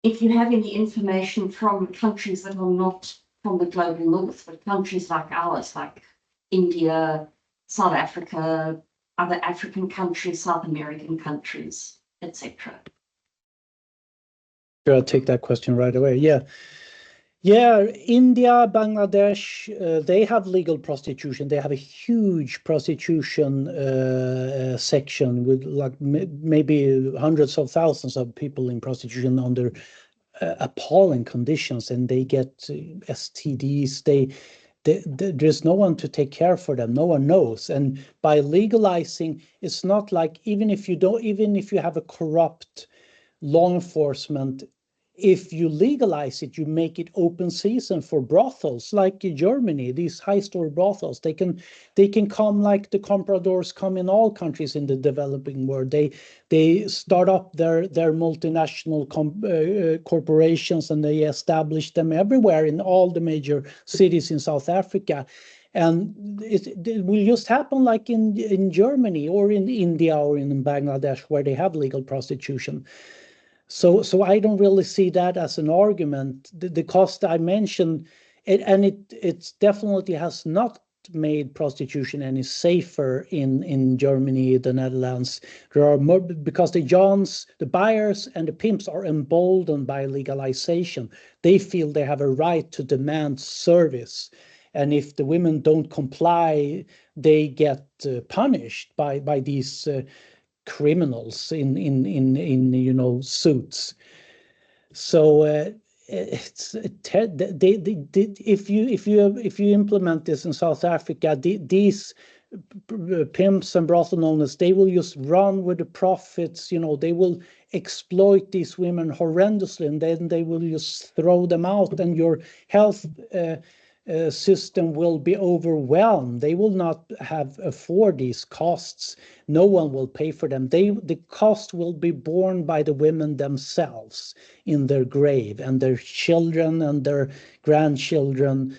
information from countries that are not from the global north, but countries like ours, like India, South Africa, other African countries, South American countries, etc. Sure, I'll take that question right away. Yeah, India, Bangladesh, they have legal prostitution. They have a huge prostitution section with like maybe hundreds of thousands of people in prostitution under appalling conditions, and they get STDs. There's no one to take care for them. No one knows. And by legalizing, it's not like even if you have a corrupt law enforcement, if you legalize it, you make it open season for brothels, like in Germany, these high-store brothels. They can come like the compradors come in all countries in the developing world. They start up their multinational corporations, and they establish them everywhere in all the major cities in South Africa. And it will just happen like in Germany or in India or in Bangladesh, where they have legal prostitution. So I don't really see that as an argument. The cost I mentioned, it definitely has not made prostitution any safer in Germany, the Netherlands. There are more, because the buyers and the pimps are emboldened by legalization. They feel they have a right to demand service. And if the women don't comply, they get punished by these criminals in suits. So it's if you implement this in South Africa, these pimps and brothel owners, they will just run with the profits. They will exploit these women horrendously, and then they will just throw them out, and your health system will be overwhelmed. They will not afford these costs. No one will pay for them. The cost will be borne by the women themselves in their grave, and their children and their grandchildren.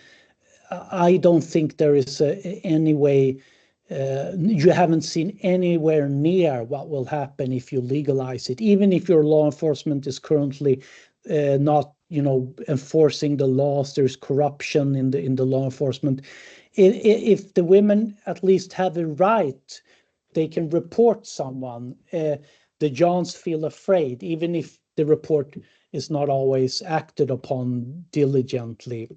I don't think there is any way. You haven't seen anywhere near what will happen if you legalize it, even if your law enforcement is currently not enforcing the laws. There's corruption in the law enforcement. If the women at least have a right, they can report someone. The Johns feel afraid, even if the report is not always acted upon diligently.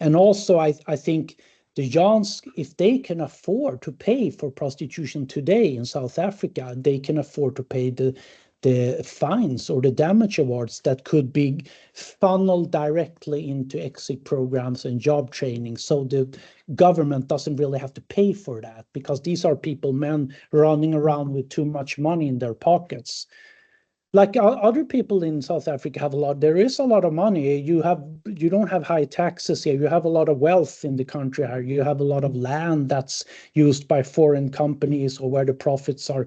And also, I think the Johns, if they can afford to pay for prostitution today in South Africa, they can afford to pay the fines or the damage awards that could be funneled directly into exit programs and job training. So the government doesn't really have to pay for that, because these are men running around with too much money in their pockets. Like other people in South Africa have a lot. There is a lot of money. You don't have high taxes here. You have a lot of wealth in the country. You have a lot of land that's used by foreign companies, or where the profits are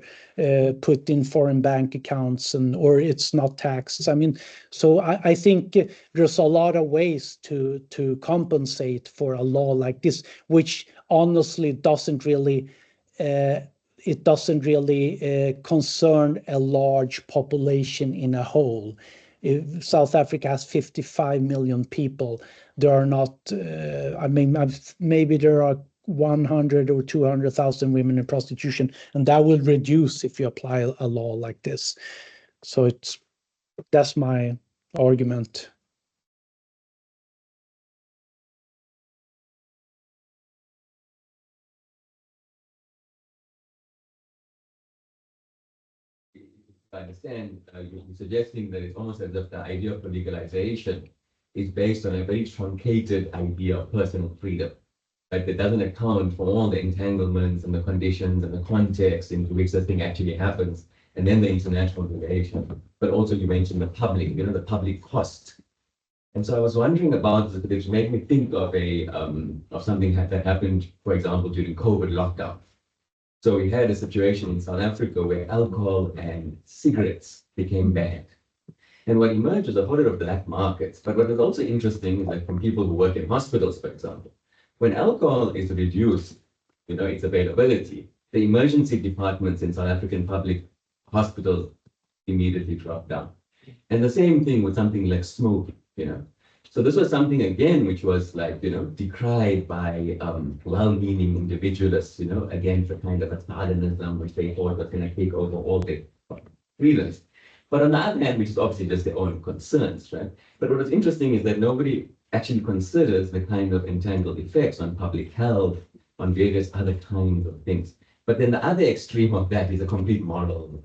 put in foreign bank accounts, or it's not taxed. I mean, so I think there's a lot of ways to compensate for a law like this, which honestly doesn't really concern a large population in a whole. If South Africa has 55 million people, there are not, maybe there are 100 or 200,000 women in prostitution, and that will reduce if you apply a law like this. So that's my argument. I understand you're suggesting that it's almost as if the idea for legalization is based on a very truncated idea of personal freedom, like that doesn't account for all the entanglements and the conditions and the context into which the thing actually happens, and then the international relation. But also you mentioned the public, the public cost. And so I was wondering about this, which made me think of of something that happened, for example, during COVID lockdown. So we had a situation in South Africa where alcohol and cigarettes became banned. And what emerged was a whole lot of black markets. But what was also interesting is that from people who work in hospitals, for example, when alcohol is reduced, its availability, the emergency departments in South African public hospitals immediately drop down. And the same thing with something like smoking, So this was something, again, which was decried by well-meaning individualists, again, for kind of a Stalinism, which they thought was going to take over all the freedoms. But on the other hand, which is obviously just their own concerns, right? But what was interesting is that nobody actually considers the kind of entangled effects on public health, on various other kinds of things. But then the other extreme of that is a complete moral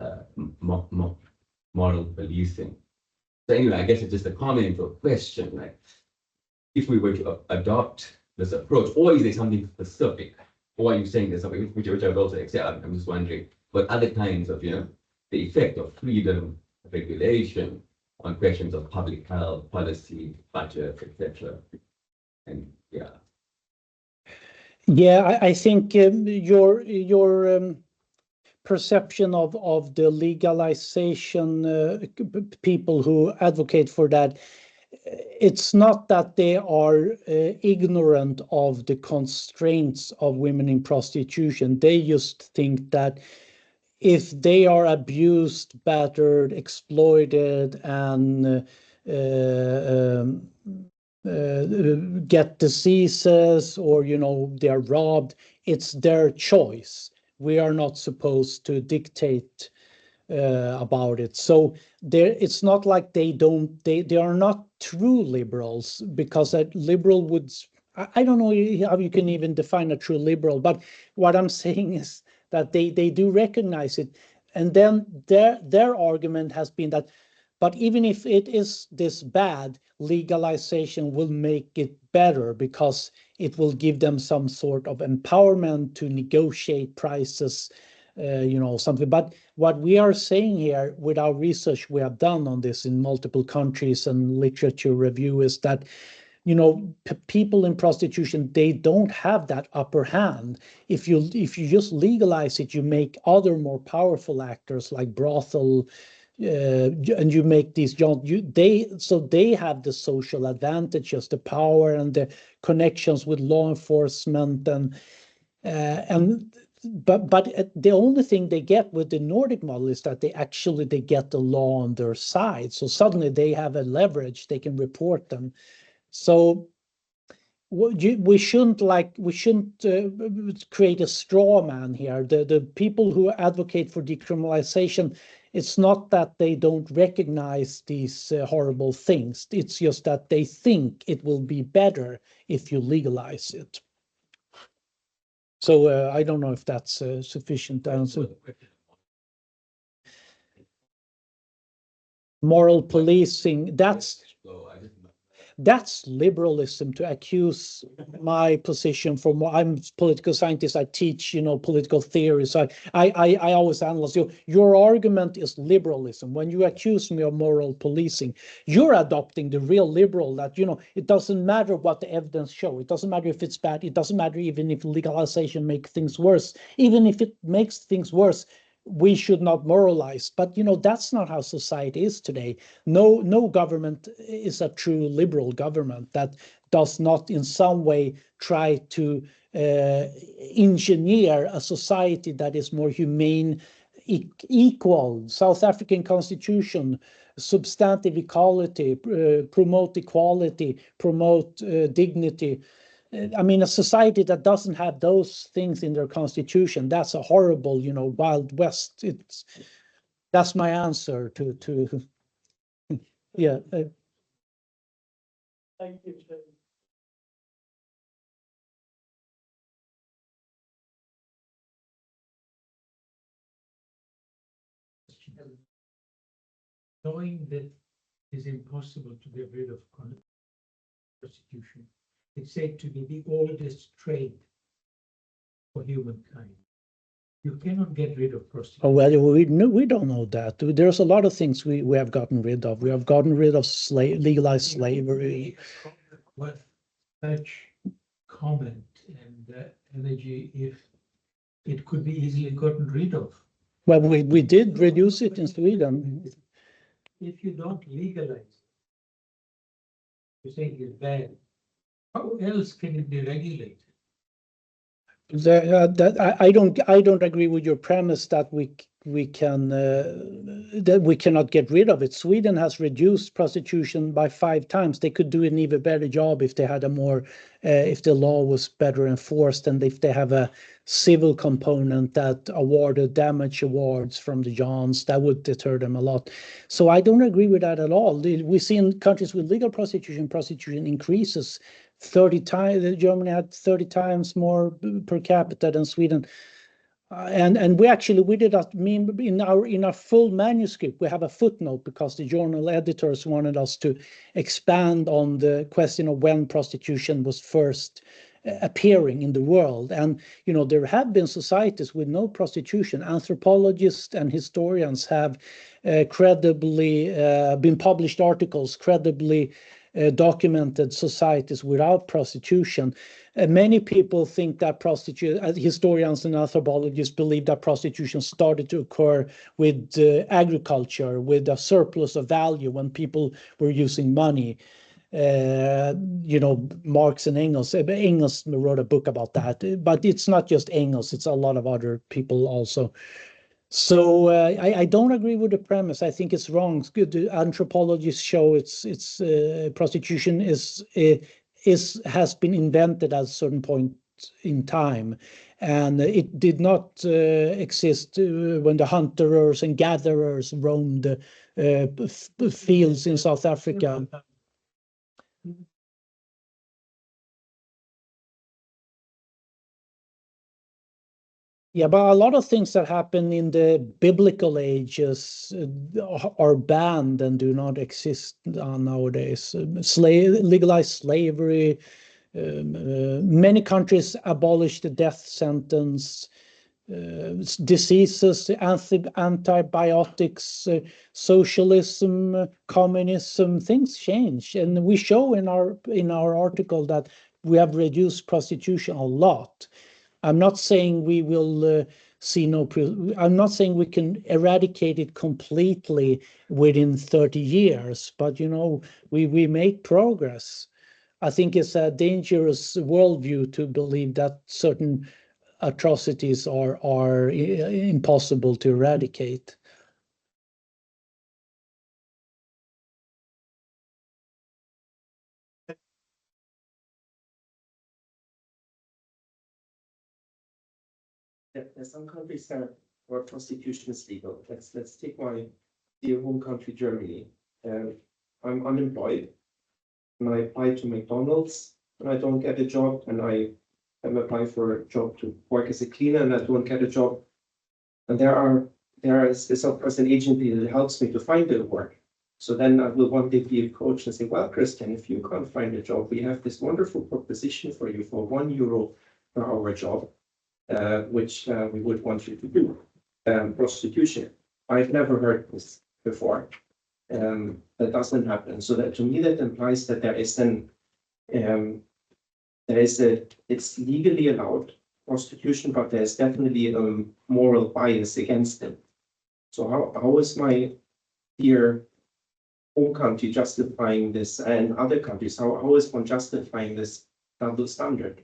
policing. So anyway, I guess it's just a comment or question, like, if we were to adopt this approach, or is there something specific, or are you saying there's something which I would also accept? I'm just wondering, but other kinds of, the effect of freedom, regulation, on questions of public health, policy, budget, etc. And yeah. Yeah, I think your perception of the legalization, people who advocate for that, it's not that they are ignorant of the constraints of women in prostitution. They just think that if they are abused, battered, exploited, and get diseases, or they are robbed, it's their choice. We are not supposed to dictate about it. So it's not like they are not true liberals, because a liberal would, I don't know how you can even define a true liberal, but what I'm saying is that they do recognize it. And then their argument has been that, but even if it is this bad, legalization will make it better, because it will give them some sort of empowerment to negotiate prices, something. But what we are saying here with our research we have done on this in multiple countries and literature review is that, people in prostitution, they don't have that upper hand. If you just legalize it, you make other more powerful actors like brothel, and you make these they have the social advantages, the power and the connections with law enforcement, but the only thing they get with the Nordic model is that they get the law on their side. So suddenly they have a leverage, they can report them. So we shouldn't create a straw man here. The people who advocate for decriminalization, it's not that they don't recognize these horrible things. It's just that they think it will be better if you legalize it. So I don't know if that's a sufficient answer. Moral policing, that's liberalism, to accuse my position I'm a political scientist. I teach, political theory. So I always analyze your argument is liberalism. When you accuse me of moral policing, you're adopting the real liberal that, it doesn't matter what the evidence shows. It doesn't matter if it's bad. It doesn't matter even if legalization makes things worse. Even if it makes things worse, we should not moralize. But that's not how society is today. No government is a true liberal government that does not in some way try to engineer a society that is more humane, equal. South African constitution, substantive equality, promote equality, promote dignity. I mean, a society that doesn't have those things in their constitution, that's a horrible, Wild West. That's my answer to yeah. Thank you. Knowing that it's impossible to get rid of prostitution, it's said to be the oldest trade for humankind. You cannot get rid of prostitution. Oh, well, we don't know that. There's a lot of things we have gotten rid of. We have gotten rid of legalized slavery. With such comment and energy, if it could be easily gotten rid of. Well, we did reduce it in Sweden. If you don't legalize, you say it's bad. How else can it be regulated? I don't agree with your premise that we cannot get rid of it. Sweden has reduced prostitution by 5 times. They could do an even better job if they had if the law was better enforced, and if they have a civil component that awarded damage awards from the Johns, that would deter them a lot. So I don't agree with that at all. We see in countries with legal prostitution increases 30 times. Germany had 30 times more per capita than Sweden. And we did that in our full manuscript. We have a footnote because the journal editors wanted us to expand on the question of when prostitution was first appearing in the world. And, you know, there have been societies with no prostitution. Anthropologists and historians have credibly been published articles, credibly documented societies without prostitution. Many people think that historians and anthropologists believe that prostitution started to occur with agriculture, with a surplus of value when people were using money. You know, Marx and Engels. Engels wrote a book about that, but it's not just Engels, it's a lot of other people also. So I don't agree with the premise. I think it's wrong. It's good. The anthropologists show it's prostitution has been invented at a certain point in time, and it did not exist when the hunters and gatherers roamed the fields in South Africa. Yeah, but a lot of things that happen in the biblical ages are banned and do not exist nowadays. Legalized slavery. Many countries abolished the death sentence. Diseases, antibiotics, socialism, communism, things change, and we show in our article that we have reduced prostitution a lot. I'm not saying we will I'm not saying we can eradicate it completely within 30 years, but you know, we make progress. I think it's a dangerous worldview to believe that certain atrocities are impossible to eradicate. There's some countries that where prostitution is legal. Let's take my dear home country, Germany. I'm unemployed, and I apply to McDonald's, and I don't get a job, and I am applying for a job to work as a cleaner, and I don't get a job. And there is of course an agency that helps me to find the work. So then I will one day be approached and say, well, Christian, if you can't find a job, we have this wonderful proposition for you for €1 per hour job. Which we would want you to do, prostitution. I've never heard this before. That doesn't happen. So that to me that implies that it's legally allowed prostitution, but there's definitely a moral bias against it. So how is my dear home country justifying this, and other countries? How is one justifying this double standard?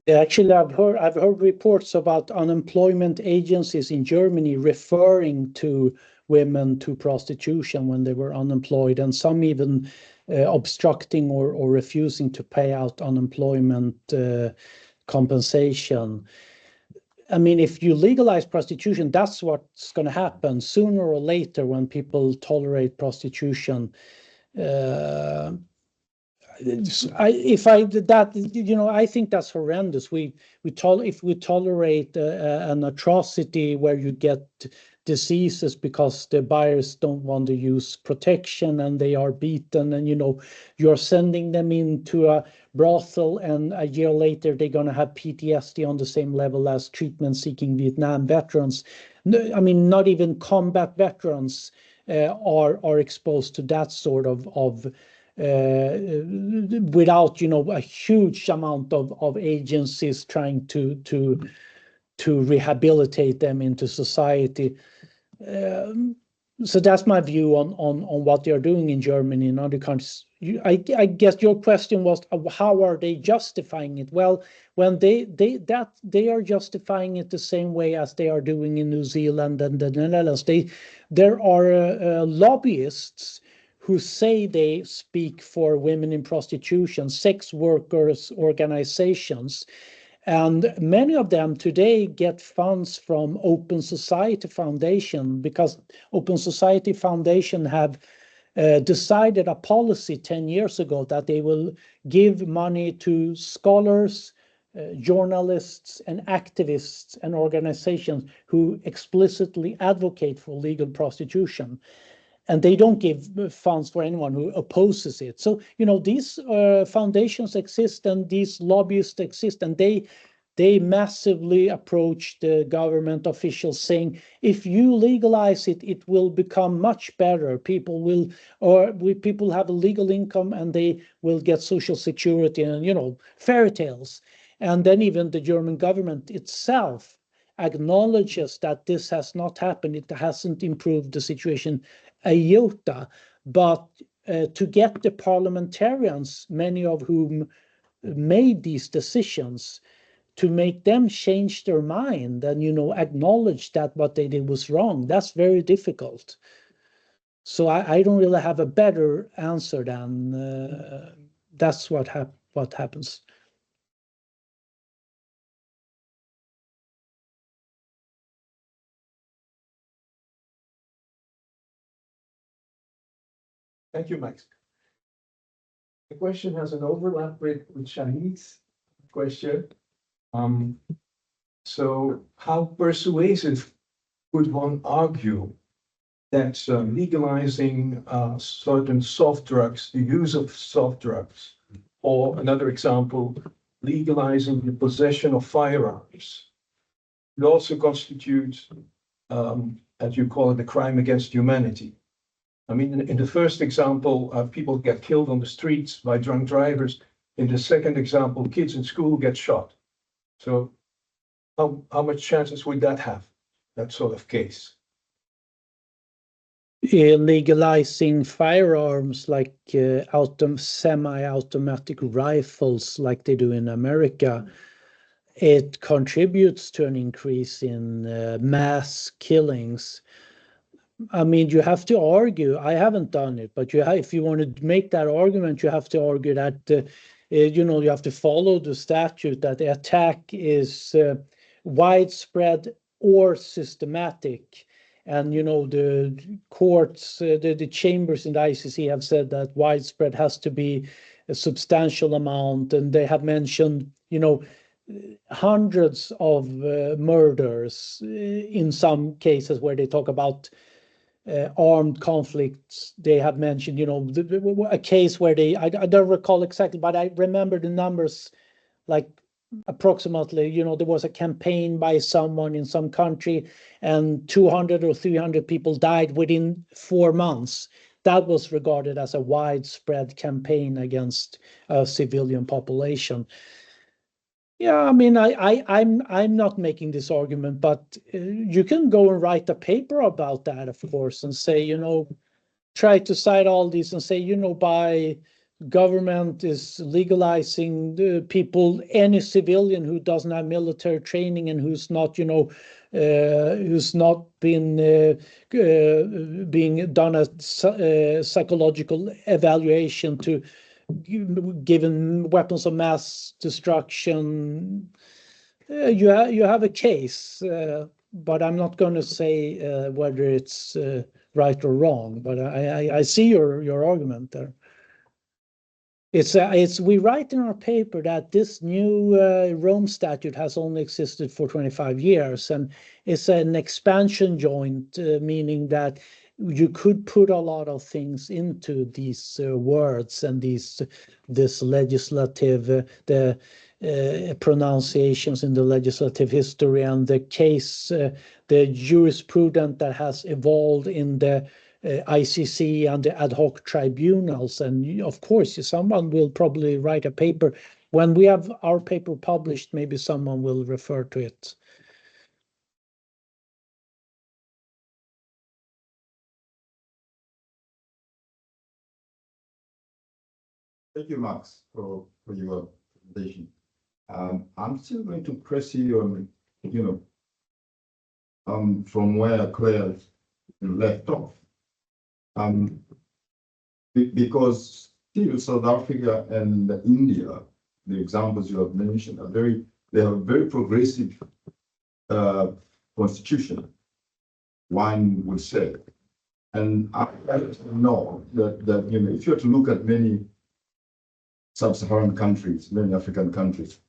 Actually, I've heard reports about unemployment agencies in Germany referring to women to prostitution when they were unemployed, and some even obstructing or refusing to pay out unemployment compensation. I mean, if you legalize prostitution, that's what's going to happen sooner or later when people tolerate prostitution. I think that's horrendous. If we tolerate an atrocity where you get diseases because the buyers don't want to use protection and they are beaten, and you're sending them into a brothel, and a year later they're going to have PTSD on the same level as treatment-seeking Vietnam veterans. I mean, not even combat veterans are exposed to that sort of without a huge amount of agencies trying to rehabilitate them into society. So that's my view on what they're doing in Germany and other countries. I guess your question was, how are they justifying it? Well, when they are justifying it the same way as they are doing in New Zealand and the Netherlands. There are lobbyists who say they speak for women in prostitution, sex workers organizations. And many of them today get funds from Open Society Foundation, because Open Society Foundation have decided a policy 10 years ago that they will give money to scholars, journalists, and activists and organizations who explicitly advocate for legal prostitution. and they don't give funds for anyone who opposes it. So, you know, these foundations exist and these lobbyists exist, and they massively approach the government officials saying, if you legalize it, it will become much better. People have a legal income and they will get social security and, you know, fairy tales. And then even the German government itself acknowledges that this has not happened. It hasn't improved the situation a iota. But to get the parliamentarians, many of whom made these decisions, to make them change their mind and, you know, acknowledge that what they did was wrong, that's very difficult. So I don't really have a better answer than that's what happens. Thank you, Max. The question has an overlap with Shahid's question. So how persuasive could one argue that legalizing certain soft drugs, the use of soft drugs, or another example, legalizing the possession of firearms, would also constitute, as you call it, a crime against humanity? I mean, in the first example, people get killed on the streets by drunk drivers. In the second example, kids in school get shot. So how much chances would that have, that sort of case? Legalizing firearms like semi-automatic rifles like they do in America, it contributes to an increase in mass killings. I mean, you have to argue, I haven't done it, but if you want to make that argument, you have to argue that, you know, you have to follow the statute, that the attack is widespread or systematic. And, you know, the courts, the chambers in the ICC have said that widespread has to be a substantial amount. And they have mentioned, you know, hundreds of murders in some cases where they talk about armed conflicts. They have mentioned, you know, a case where I don't recall exactly, but I remember the numbers, like approximately, you know, there was a campaign by someone in some country and 200 or 300 people died within 4 months. That was regarded as a widespread campaign against a civilian population. Yeah, I mean, I'm not making this argument, but you can go and write a paper about that, of course, and say, you know, try to cite all these and say, you know, by government is legalizing the people, any civilian who doesn't have military training and who's not, you know, who's not been being done a psychological evaluation to given weapons of mass destruction, you have a case, but I'm not going to say whether it's right or wrong. But I see your argument there. We write in our paper that this new Rome Statute has only existed for 25 years, and it's an expansion joint, meaning that you could put a lot of things into these words and this legislative, the pronunciations in the legislative history and the case, the jurisprudence that has evolved in the ICC and the ad hoc tribunals. And of course, someone will probably write a paper. When we have our paper published, maybe someone will refer to it. Thank you, Max, for your presentation. I'm still going to press you on, you know, from where Claire left off. Because still South Africa and India, the examples you have mentioned they have a very progressive constitution, one would say. And I know that you know, if you were to look at many sub-Saharan countries, many African countries,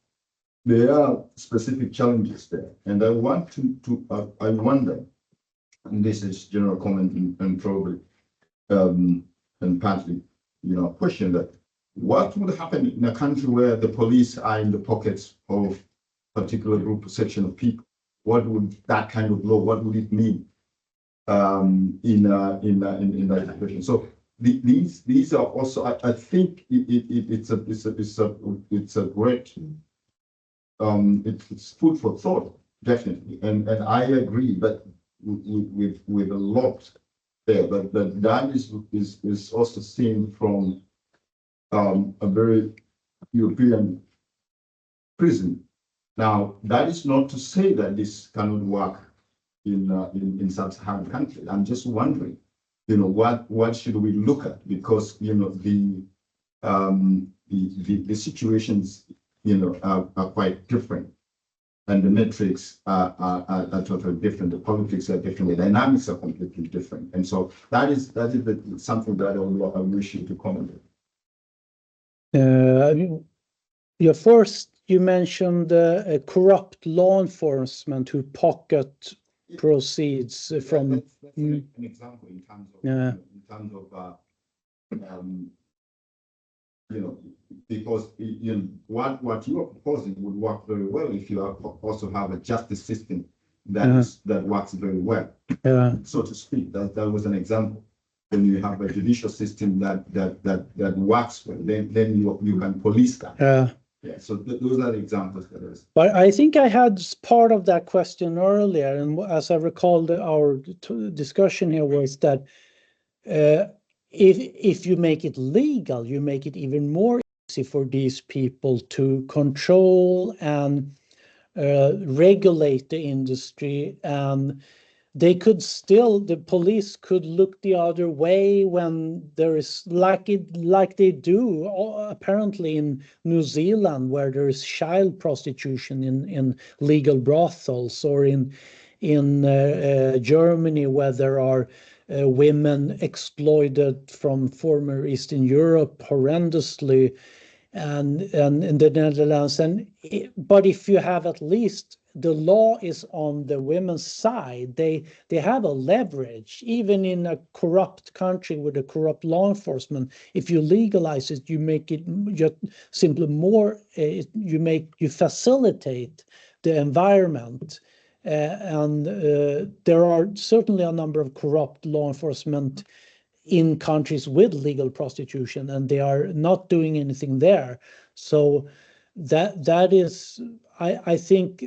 there are specific challenges there. And I want I wonder, and this is general comment and probably and partly, question that what would happen in a country where the police are in the pockets of a particular group or section of people? What would that kind of law? What would it mean in that situation? So these are also, I think it's a great it's food for thought, definitely, and I agree, but with a lot there, but that is also seen from a very European prism. Now, that is not to say that this cannot work in sub-Saharan countries. I'm just wondering, what should we look at? Because the situations are quite different, and the metrics are totally different. The politics are different. The dynamics are completely different, and so that is something that I wish you to comment on. First, you mentioned corrupt law enforcement who pocket proceeds from. That's an example in terms of because what you are proposing would work very well if you also have a justice system that works very well, so to speak. That was an example. When you have a judicial system that works well, then you can police that. Yeah, so those are the examples that is. But I think I had part of that question earlier, and as I recall, our discussion here was that if you make it legal, you make it even more easy for these people to control and regulate the industry, and they could still, the police could look the other way when there is, like they do apparently in New Zealand, where there is child prostitution in legal brothels, or in Germany, where there are women exploited from former Eastern Europe horrendously, and in the Netherlands. But if you have, at least the law is on the women's side, they have a leverage, even in a corrupt country with a corrupt law enforcement. If you legalize it, you make it just simply more, you facilitate the environment. And there are certainly a number of corrupt law enforcement in countries with legal prostitution, and they are not doing anything there. So that is, I think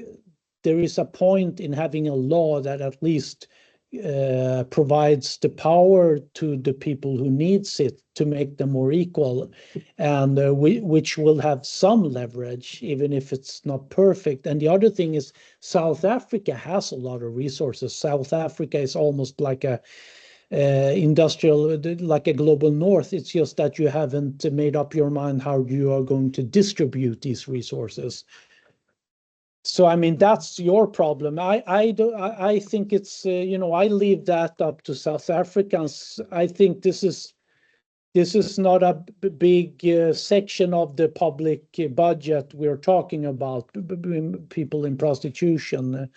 there is a point in having a law that at least provides the power to the people who needs it to make them more equal, and which will have some leverage, even if it's not perfect. And the other thing is, South Africa has a lot of resources. South Africa is almost like a industrial, like a global north. It's just that you haven't made up your mind how you are going to distribute these resources. So I mean, that's your problem. I think it's I leave that up to South Africans. I think this is not a big section of the public budget we're talking about, people in prostitution.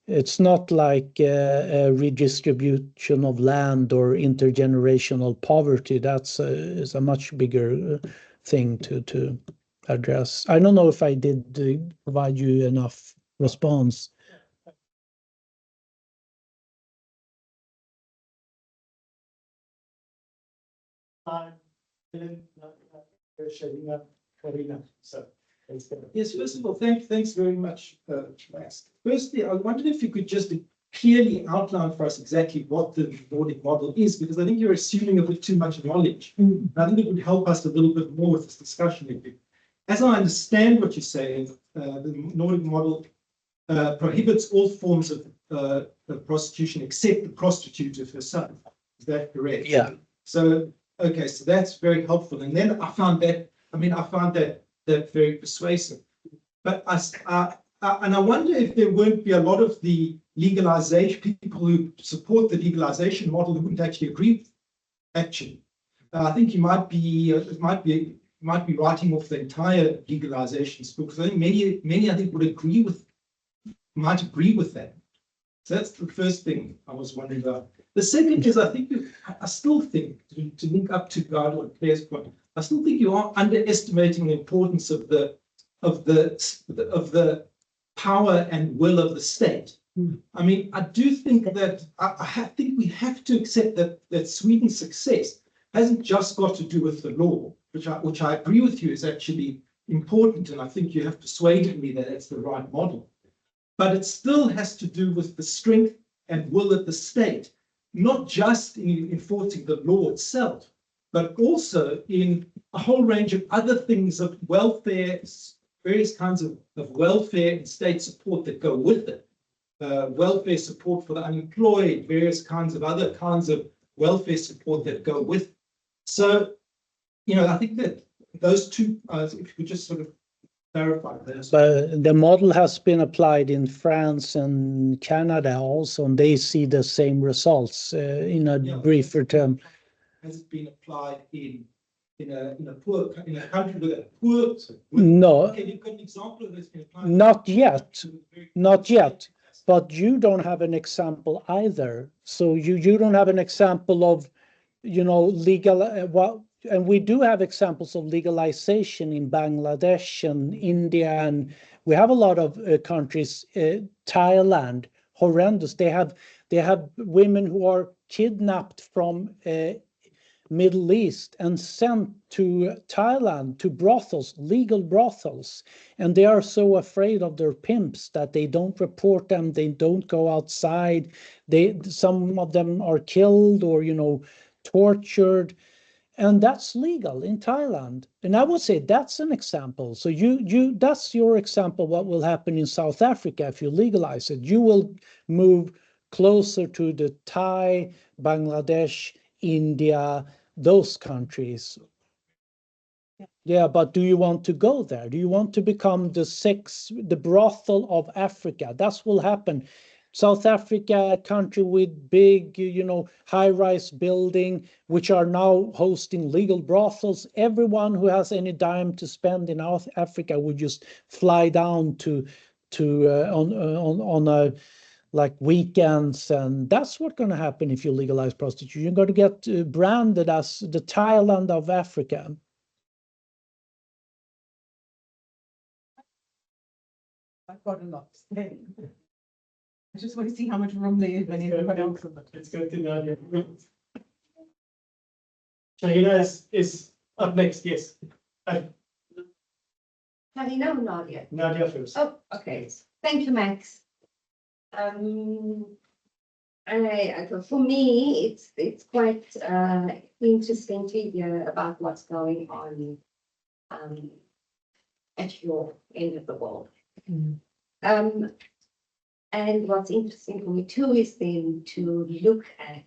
It's not like a redistribution of land or intergenerational poverty. That's is a much bigger thing to address. I don't know if I did provide you enough response. Yes, first of all, thanks very much, Max. Firstly, I wondered if you could just clearly outline for us exactly what the Nordic model is, because I think you're assuming a bit too much knowledge. I think it would help us a little bit more with this discussion. As I understand what you're saying, the Nordic model prohibits all forms of prostitution except the prostituted herself. Is that correct? Yeah. So, okay, so that's very helpful. And then I found that very persuasive. But I wonder if there won't be a lot of the legalization people who support the legalization model who wouldn't actually agree with it, actually. I think you might be writing off the entire legalization because I think many I think might agree with that. So that's the first thing I was wondering about. The second is, I still think, to link up to Gardner and Claire's point, I still think you are underestimating the importance of the power and will of the state. I mean, I do think that I think we have to accept that Sweden's success hasn't just got to do with the law, which I agree with you is actually important, and I think you have persuaded me that it's the right model. But it still has to do with the strength and will of the state, not just in enforcing the law itself, but also in a whole range of other things of welfare, various kinds of welfare and state support that go with it. Welfare support for the unemployed, various kinds of other kinds of welfare support that go with it. So, I think that those two, if you could just sort of clarify this. But the model has been applied in France and Canada also, and they see the same results in a briefer term. Has it been applied in a country with a poor? No. Okay, you've got an example of this being applied. Not yet. Not yet. But you don't have an example either. So you don't have an example of, legal, and we do have examples of legalization in Bangladesh and India, and we have a lot of countries, Thailand, horrendous. They have women who are kidnapped from Middle East and sent to Thailand, to brothels, legal brothels. And they are so afraid of their pimps that they don't report them, they don't go outside. Some of them are killed or, tortured. And that's legal in Thailand. And I would say that's an example. So that's your example, what will happen in South Africa if you legalize it. You will move closer to the Thai, Bangladesh, India, those countries. Yeah, but do you want to go there? Do you want to become the brothel of Africa? That's will happen. South Africa, a country with big, high-rise building, which are now hosting legal brothels. Everyone who has any dime to spend in South Africa would just fly down to on a like weekends, and that's what's going to happen if you legalize prostitution. You're going to get branded as the Thailand of Africa. I've got a lot to say. I just want to see how much room there is when everybody else. Let's go to Nadia. Shahina is up next, yes. Have you know Nadia? Nadia first. Oh, okay. Thank you, Max. For me, it's quite interesting to hear about what's going on at your end of the world. And what's interesting for me too is then to look at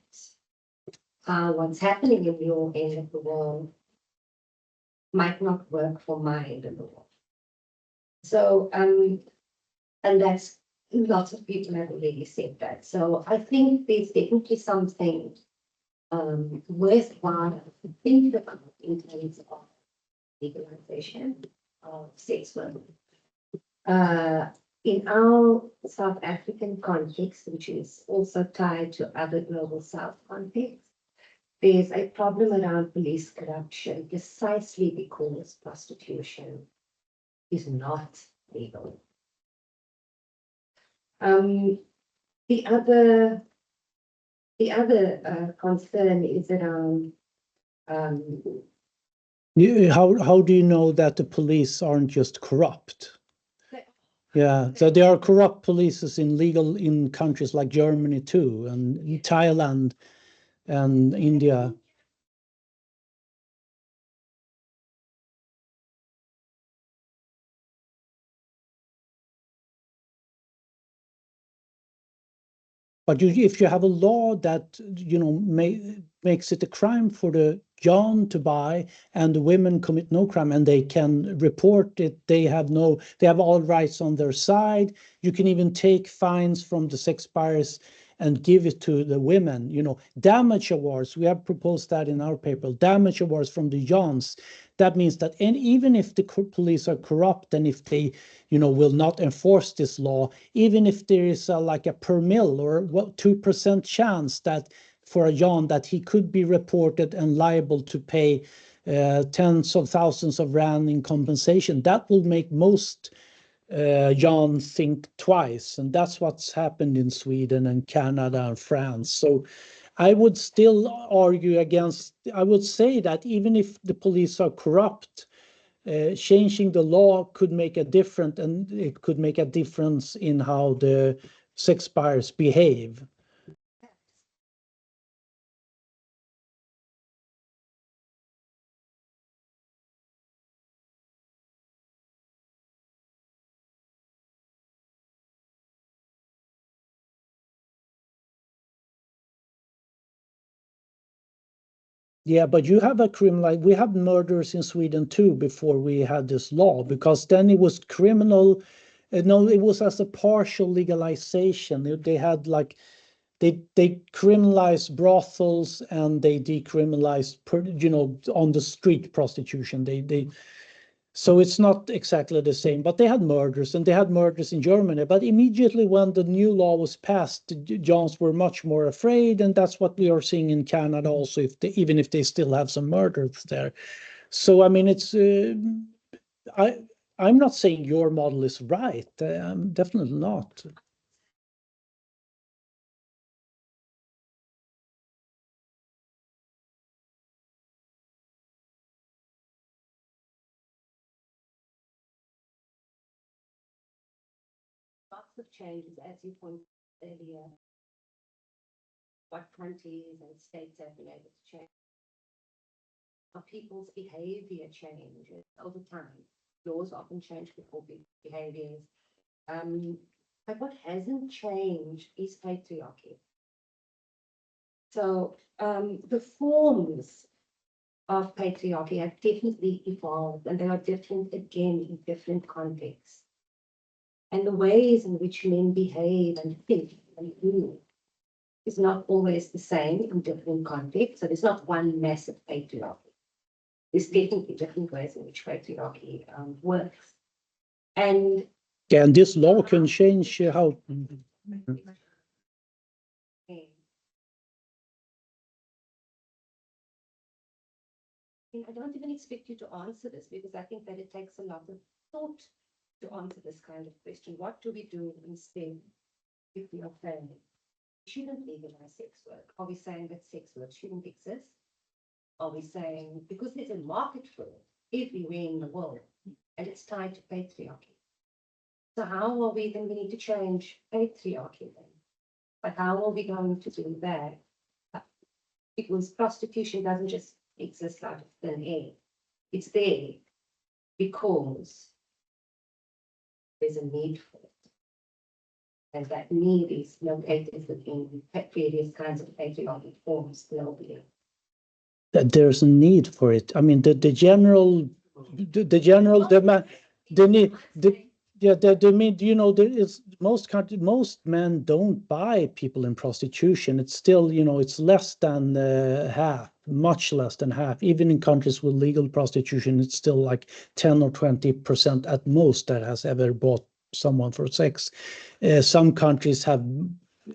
what's happening in your end of the world might not work for my end of the world. So, and that's lots of people have already said that. So I think there's definitely something worthwhile to think about in terms of legalization of sex work. In our South African context, which is also tied to other global South contexts, there's a problem around police corruption precisely because prostitution is not legal. The other concern is around how do you know that the police aren't just corrupt? Yeah, so there are corrupt polices in countries like Germany too, and Thailand and India. But if you have a law that makes it a crime for the John to buy and the women commit no crime and they can report it, they have all rights on their side. You can even take fines from the sex buyers and give it to the women. Damage awards, we have proposed that in our paper, damage awards from the Johns. That means that even if the police are corrupt and if they will not enforce this law, even if there is like a per mil or 2% chance that for a Jan that he could be reported and liable to pay tens of thousands of rand in compensation. That will make most Jan think twice, and that's what's happened in Sweden and Canada and France. So I would still argue against, I would say that even if the police are corrupt, changing the law could make a difference, and it could make a difference in how the sex buyers behave. Yeah, but you have a criminal, we have murders in Sweden too before we had this law, because then it was criminal. No, it was as a partial legalization. They had like, they criminalized brothels and they decriminalized, on the street prostitution. So it's not exactly the same, but they had murders, and they had murders in Germany. But immediately when the new law was passed, Johns were much more afraid, and that's what we are seeing in Canada also, even if they still have some murders there. So I mean, it's I'm not saying your model is right. I'm definitely not. Lots of changes, as you pointed earlier. What countries and states have been able to change. How people's behavior changes over time. Laws often change before behaviors. But what hasn't changed is patriarchy. So the forms of patriarchy have definitely evolved, and they are different again in different contexts. And the ways in which men behave and think and move is not always the same in different contexts. So there's not one massive patriarchy. There's definitely different ways in which patriarchy works. And this law can change how. I don't even expect you to answer this, because I think that it takes a lot of thought to answer this kind of question. What do we do instead if we are saying we shouldn't legalize sex work? Are we saying that sex work shouldn't exist? Are we saying because there's a market for it everywhere in the world and it's tied to patriarchy? So how are we then? We need to change patriarchy then. But how are we going to do that? Because prostitution doesn't just exist out of thin air. It's there because there's a need for it. And that need is located within various kinds of patriarchal forms globally. There's a need for it. I mean, the general demand, the need, there is most men don't buy people in prostitution. It's still, it's less than half, much less than half. Even in countries with legal prostitution, it's still like 10 or 20% at most that has ever bought someone for sex. Some countries have,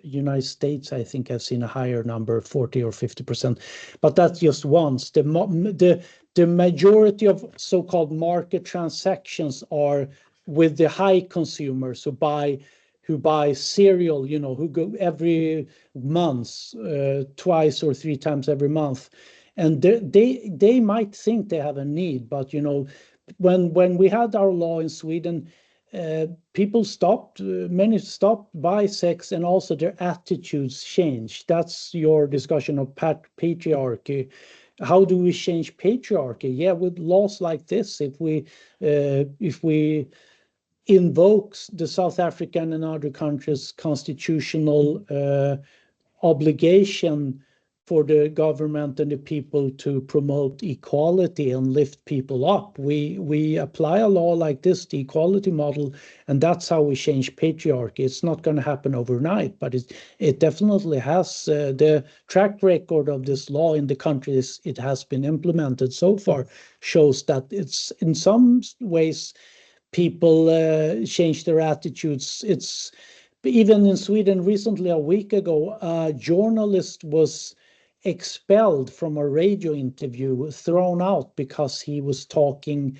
United States, I think I've seen a higher number, 40 or 50%, but that's just once. The majority of so-called market transactions are with the high consumers who buy cereal, who go every month, twice or three times every month, and they might think they have a need, but when we had our law in Sweden, many stopped buy sex, and also their attitudes changed. That's your discussion of patriarchy. How do we change patriarchy? Yeah, with laws like this, if we invoke the South African and other countries' constitutional obligation for the government and the people to promote equality and lift people up. We apply a law like this, the equality model, and that's how we change patriarchy. It's not going to happen overnight, but it definitely has. The track record of this law in the countries it has been implemented so far shows that it's in some ways people change their attitudes. It's even in Sweden recently, a week ago, a journalist was expelled from a radio interview, thrown out because he was talking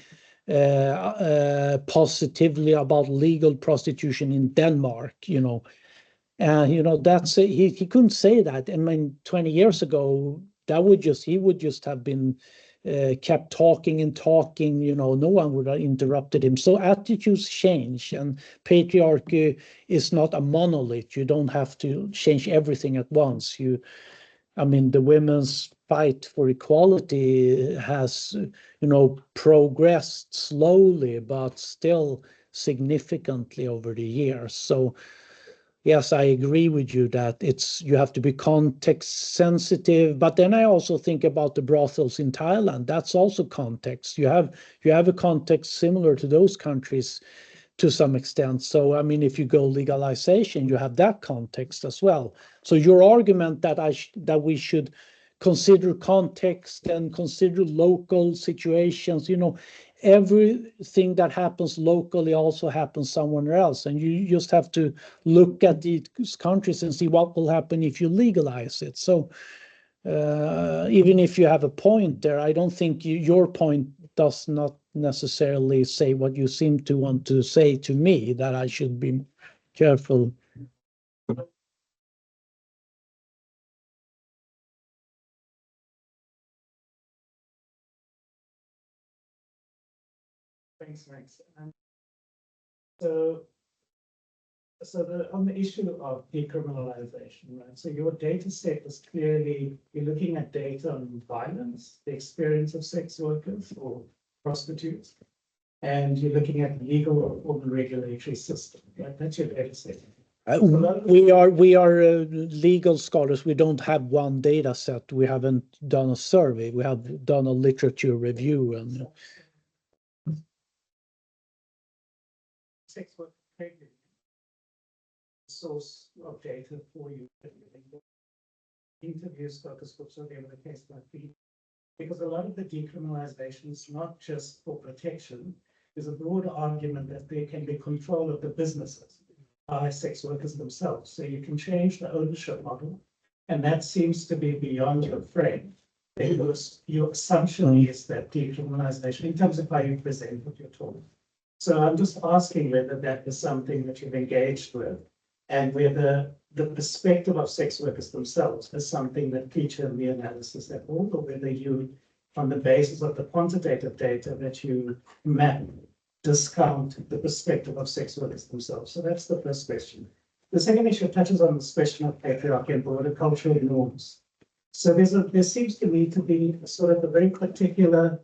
positively about legal prostitution in Denmark, you know. That's he couldn't say that. I mean, 20 years ago, he would just have been kept talking and talking, no one would have interrupted him. So attitudes change, and patriarchy is not a monolith. You don't have to change everything at once. I mean, the women's fight for equality has, progressed slowly, but still significantly over the years. So yes, I agree with you that you have to be context sensitive, but then I also think about the brothels in Thailand. That's also context. You have a context similar to those countries to some extent. So I mean, if you go legalization, you have that context as well. So your argument that we should consider context and consider local situations, everything that happens locally also happens somewhere else. And you just have to look at these countries and see what will happen if you legalize it. So even if you have a point there, I don't think your point does not necessarily say what you seem to want to say to me, that I should be careful. Thanks, Max. On the issue of decriminalization, right? So your data set is clearly, you're looking at data on violence, the experience of sex workers or prostitutes, and you're looking at legal or regulatory system, right? That's your data set. We are legal scholars. We don't have one data set. We haven't done a survey. We have done a literature review and sex work source of data for you. Interviews, focus groups, whatever the case might be. Because a lot of the decriminalization is not just for protection. There's a broader argument that there can be control of the businesses by sex workers themselves. So you can change the ownership model, and that seems to be beyond your frame. Because your assumption is that decriminalization, in terms of how you present what you're talking. So I'm just asking whether that is something that you've engaged with, and whether the perspective of sex workers themselves is something that feature in the analysis at all, or whether you, on the basis of the quantitative data that you map, discount the perspective of sex workers themselves. So that's the first question. The second issue touches on this question of patriarchy and broader cultural norms. So there seems to me to be sort of a very particular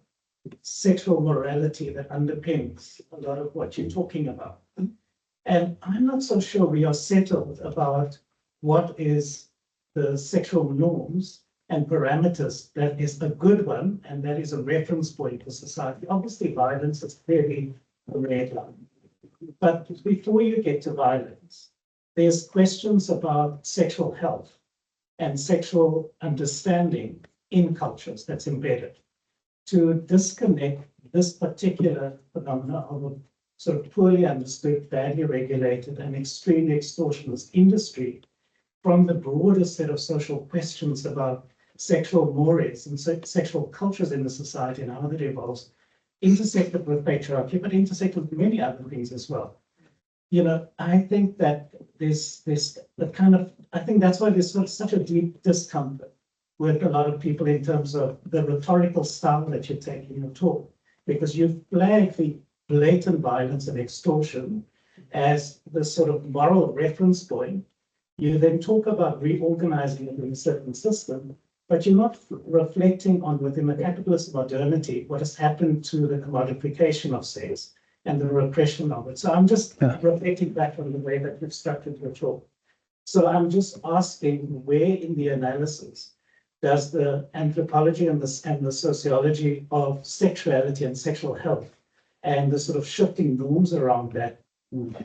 sexual morality that underpins a lot of what you're talking about. And I'm not so sure we are settled about what is the sexual norms and parameters that is a good one, and that is a reference point for society. Obviously, violence is clearly a red line. But before you get to violence, there's questions about sexual health and sexual understanding in cultures that's embedded. To disconnect this particular phenomena of a sort of poorly understood, badly regulated, and extremely extortionist industry from the broader set of social questions about sexual mores and sexual cultures in the society and how that evolves, intersected with patriarchy, but intersected with many other things as well. I think that there's the kind of, I think that's why there's sort of such a deep discomfort with a lot of people in terms of the rhetorical style that you take in your talk, because you flag the blatant violence and extortion as the sort of moral reference point. You then talk about reorganizing it in a certain system, but you're not reflecting on, within the capitalist modernity, what has happened to the commodification of sex and the repression of it. So I'm just reflecting back on the way that you've structured your talk. So I'm just asking, where in the analysis does the anthropology and the sociology of sexuality and sexual health and the sort of shifting norms around that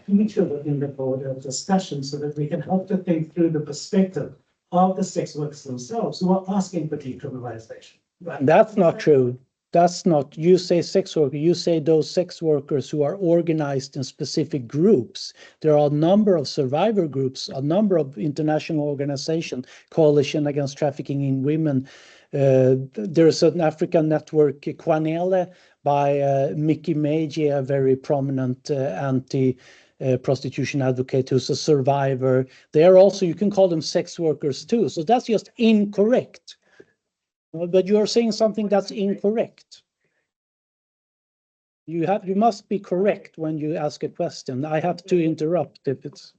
feature within the broader discussion, so that we can help to think through the perspective of the sex workers themselves who are asking for decriminalization? That's not true. That's not, you say sex worker, you say those sex workers who are organized in specific groups. There are a number of survivor groups, a number of international organizations, Coalition Against Trafficking in Women. There's an African network, Kwanele, by Mickey Meiji, a very prominent anti-prostitution advocate who's a survivor. They are also, you can call them sex workers too. So that's just incorrect. But you are saying something that's incorrect. You must be correct when you ask a question. I have to interrupt if it's.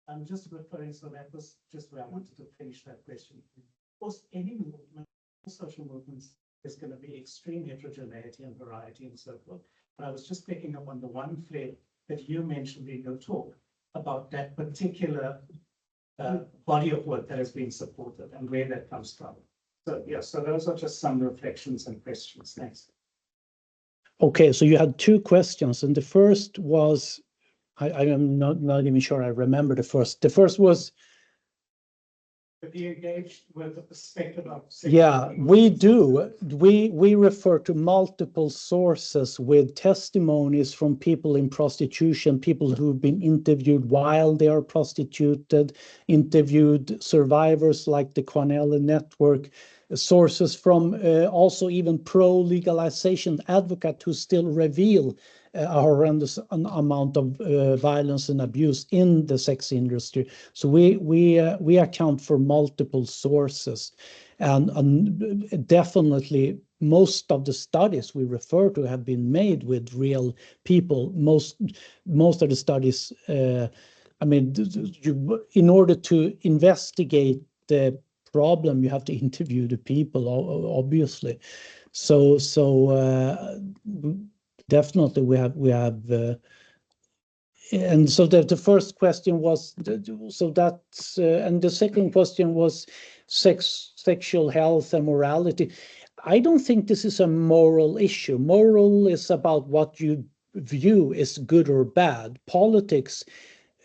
I'm just referring, so that was just where I wanted to finish that question. Of course, any movement, social movements, is going to be extreme heterogeneity and variety and so forth. But I was just picking up on the one flare that you mentioned in your talk about that particular body of work that has been supported and where that comes from. So yeah, so those are just some reflections and questions. Thanks. Okay, so you had two questions, and the first was, I am not even sure I remember the first. The first was, Be engaged with the perspective of yeah, we do. We refer to multiple sources with testimonies from people in prostitution, people who've been interviewed while they are prostituted, interviewed survivors like the Kwanele Network, sources from also even pro-legalization advocates who still reveal a horrendous amount of violence and abuse in the sex industry. So we account for multiple sources, and definitely most of the studies we refer to have been made with real people. Most of the studies, I mean, in order to investigate the problem, you have to interview the people, obviously. So definitely we have and so the first question was, so that's and the second question was sexual health and morality. I don't think this is a moral issue. Moral is about what you view as good or bad. Politics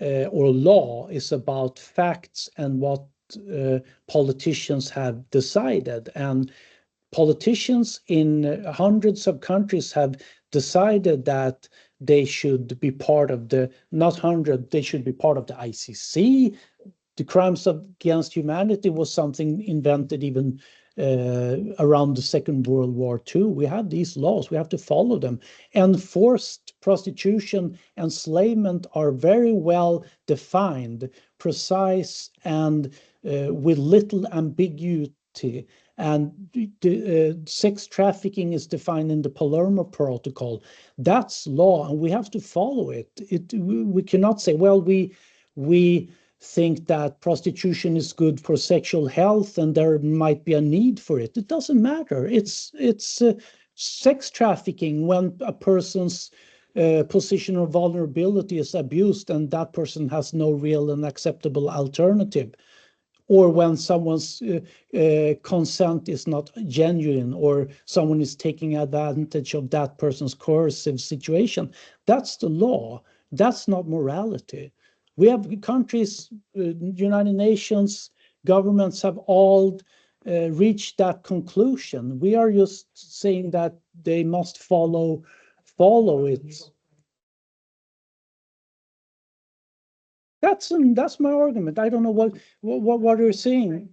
or law is about facts and what politicians have decided. And politicians in hundreds of countries have decided that they should be part of the, not 100, they should be part of the ICC. The crimes against humanity was something invented even around the Second World War II. We have these laws, we have to follow them. Enforced prostitution, enslavement are very well defined, precise, and with little ambiguity. And sex trafficking is defined in the Palermo Protocol. That's law, and we have to follow it. We cannot say, well, we think that prostitution is good for sexual health and there might be a need for it. It doesn't matter. It's sex trafficking when a person's position of vulnerability is abused and that person has no real and acceptable alternative, or when someone's consent is not genuine, or someone is taking advantage of that person's coercive situation. That's the law. That's not morality. We have countries, United Nations, governments have all reached that conclusion. We are just saying that they must follow it. That's my argument. I don't know what you're saying.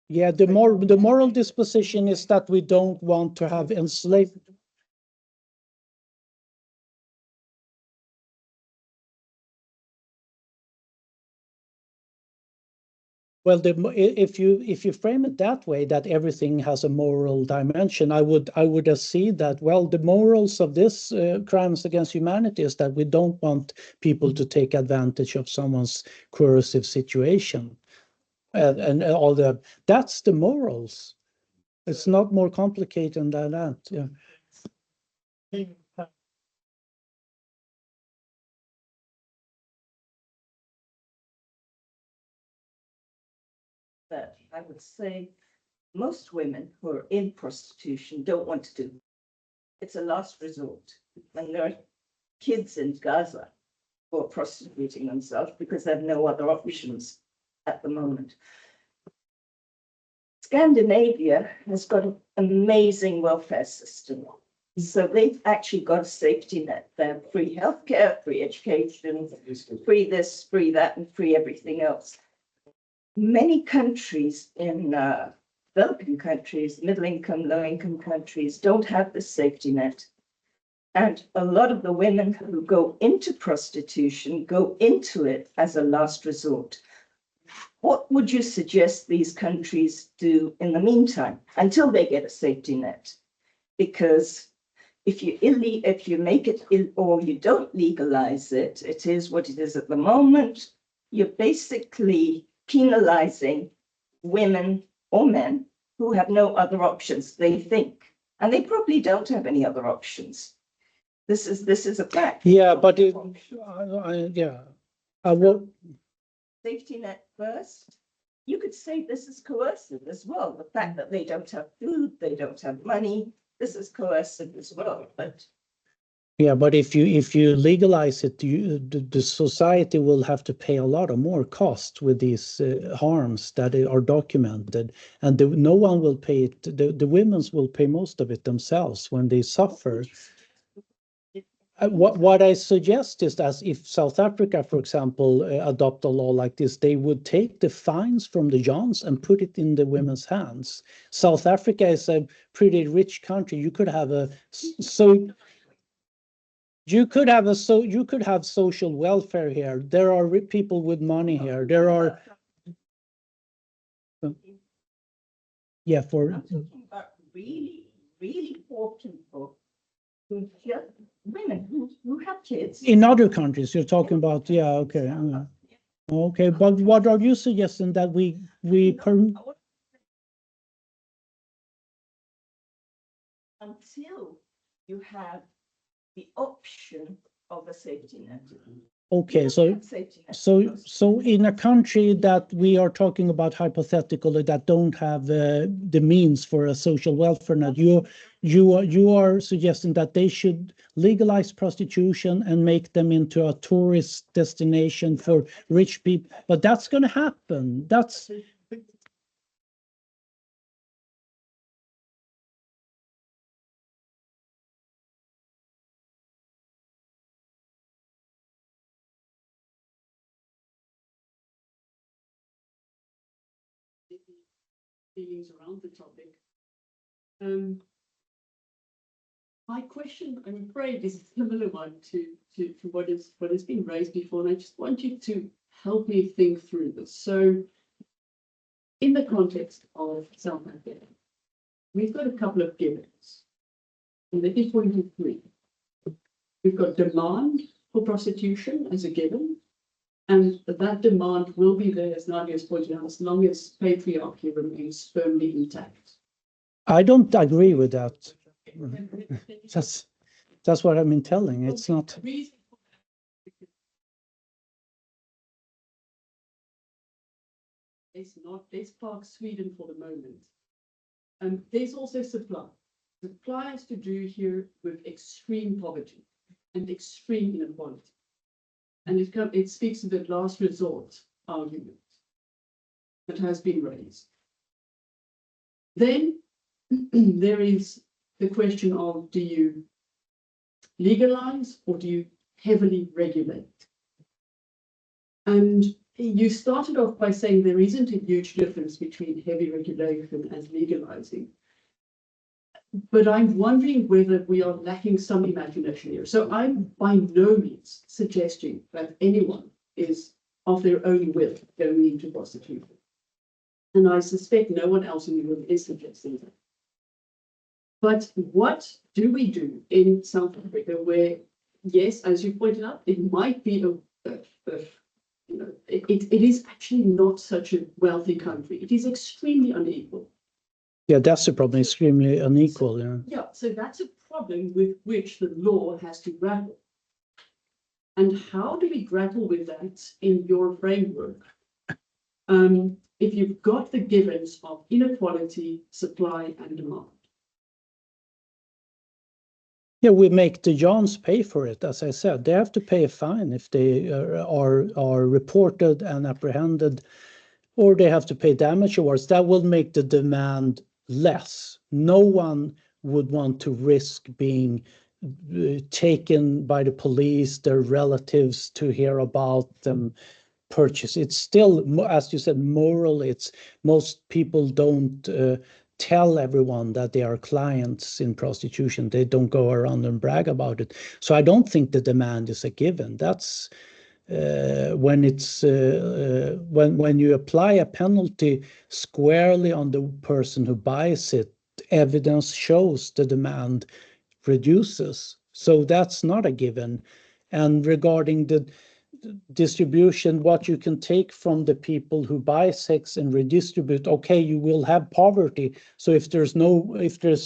Yeah, the moral disposition is that we don't want to have enslaved. Well, if you frame it that way, that everything has a moral dimension, I would see that, well, the morals of this crimes against humanity is that we don't want people to take advantage of someone's coercive situation, and all that's the morals. It's not more complicated than that. Yeah. That I would say most women who are in prostitution don't want to do. It's a last resort. And there are kids in Gaza who are prostituting themselves because they have no other options at the moment. Scandinavia has got an amazing welfare system. So they've actually got a safety net. They have free healthcare, free education, free this, free that, and free everything else. Many countries in developing countries, middle income, low income countries, don't have the safety net. And a lot of the women who go into prostitution go into it as a last resort. What would you suggest these countries do in the meantime until they get a safety net? Because if you make it or you don't legalize it, it is what it is at the moment. You're basically penalizing women or men who have no other options, they think, and they probably don't have any other options. This is a fact. Yeah, but I will. Safety net first. You could say this is coercive as well. The fact that they don't have food, they don't have money, this is coercive as well. But Yeah, but if you legalize it, the society will have to pay a lot of more cost with these harms that are documented, and no one will pay it. The women's will pay most of it themselves when they suffer. What I suggest is that if South Africa, for example, adopt a law like this, they would take the fines from the Johns and put it in the women's hands. South Africa is a pretty rich country. You could have you could have social welfare here. There are people with money here. There are for I'm talking about really, really poor people who just women who have kids. in other countries. You're talking about, okay. Okay, but what are you suggesting that we until you have the option of a safety net. Okay, so in a country that we are talking about hypothetically that don't have the means for a social welfare net, you are suggesting that they should legalize prostitution and make them into a tourist destination for rich people, but that's going to happen. That's feelings around the topic. My question, I'm afraid, is a similar one to what has been raised before, and I just want you to help me think through this. So, in the context of South Africa, we've got a couple of givens, and let me point to three. We've got demand for prostitution as a given, and that demand will be there, as Nadia has pointed out, as long as patriarchy remains firmly intact. I don't agree with that. That's what I've been telling. It's not. Let's park Sweden for the moment. There's also supply. Supply has to do here with extreme poverty and extreme inequality. And it speaks to the last resort argument that has been raised. Then there is the question of, do you legalize or do you heavily regulate? And you started off by saying there isn't a huge difference between heavy regulation and legalizing. But I'm wondering whether we are lacking some imagination here. So I'm by no means suggesting that anyone is of their own will going into prostitution. And I suspect no one else in the room is suggesting that. But what do we do in South Africa where, yes, as you pointed out, it might be it is actually not such a wealthy country. It is extremely unequal. Yeah, that's the problem. Extremely unequal. So that's a problem with which the law has to grapple. And how do we grapple with that in your framework? If you've got the givens of inequality, supply and demand. Yeah, we make the Johns pay for it. As I said, they have to pay a fine if they are reported and apprehended, or they have to pay damage awards. That will make the demand less. No one would want to risk being taken by the police, their relatives, to hear about them purchase. It's still, as you said, moral. It's most people don't tell everyone that they are clients in prostitution. They don't go around and brag about it. So I don't think the demand is a given. That's when it's when you apply a penalty squarely on the person who buys it, evidence shows the demand reduces. So that's not a given. And regarding the distribution, what you can take from the people who buy sex and redistribute, okay, you will have poverty. So if there's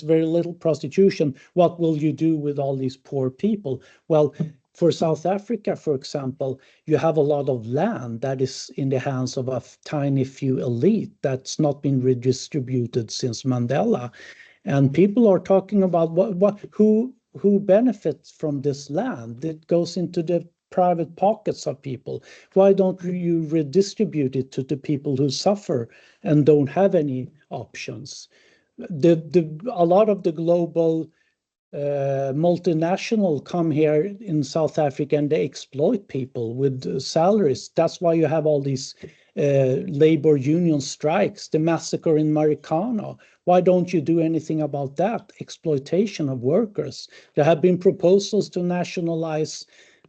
very little prostitution, what will you do with all these poor people? Well, for South Africa, for example, you have a lot of land that is in the hands of a tiny few elite that's not been redistributed since Mandela. And people are talking about who benefits from this land. It goes into the private pockets of people. Why don't you redistribute it to the people who suffer and don't have any options? A lot of the global multinational come here in South Africa and they exploit people with salaries. That's why you have all these labor union strikes, the massacre in Marikana. Why don't you do anything about that? Exploitation of workers. There have been proposals to nationalize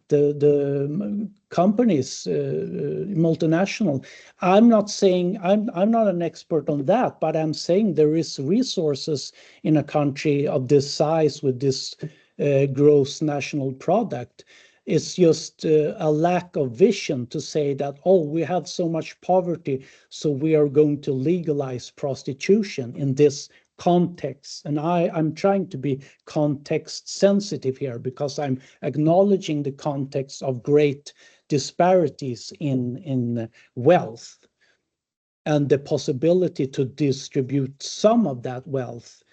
the companies, multinational. I'm not saying, I'm not an expert on that, but I'm saying there is resources in a country of this size with this gross national product. It's just a lack of vision to say that, oh, we have so much poverty, so we are going to legalize prostitution in this context. And I'm trying to be context sensitive here because I'm acknowledging the context of great disparities in wealth and the possibility to distribute some of that wealth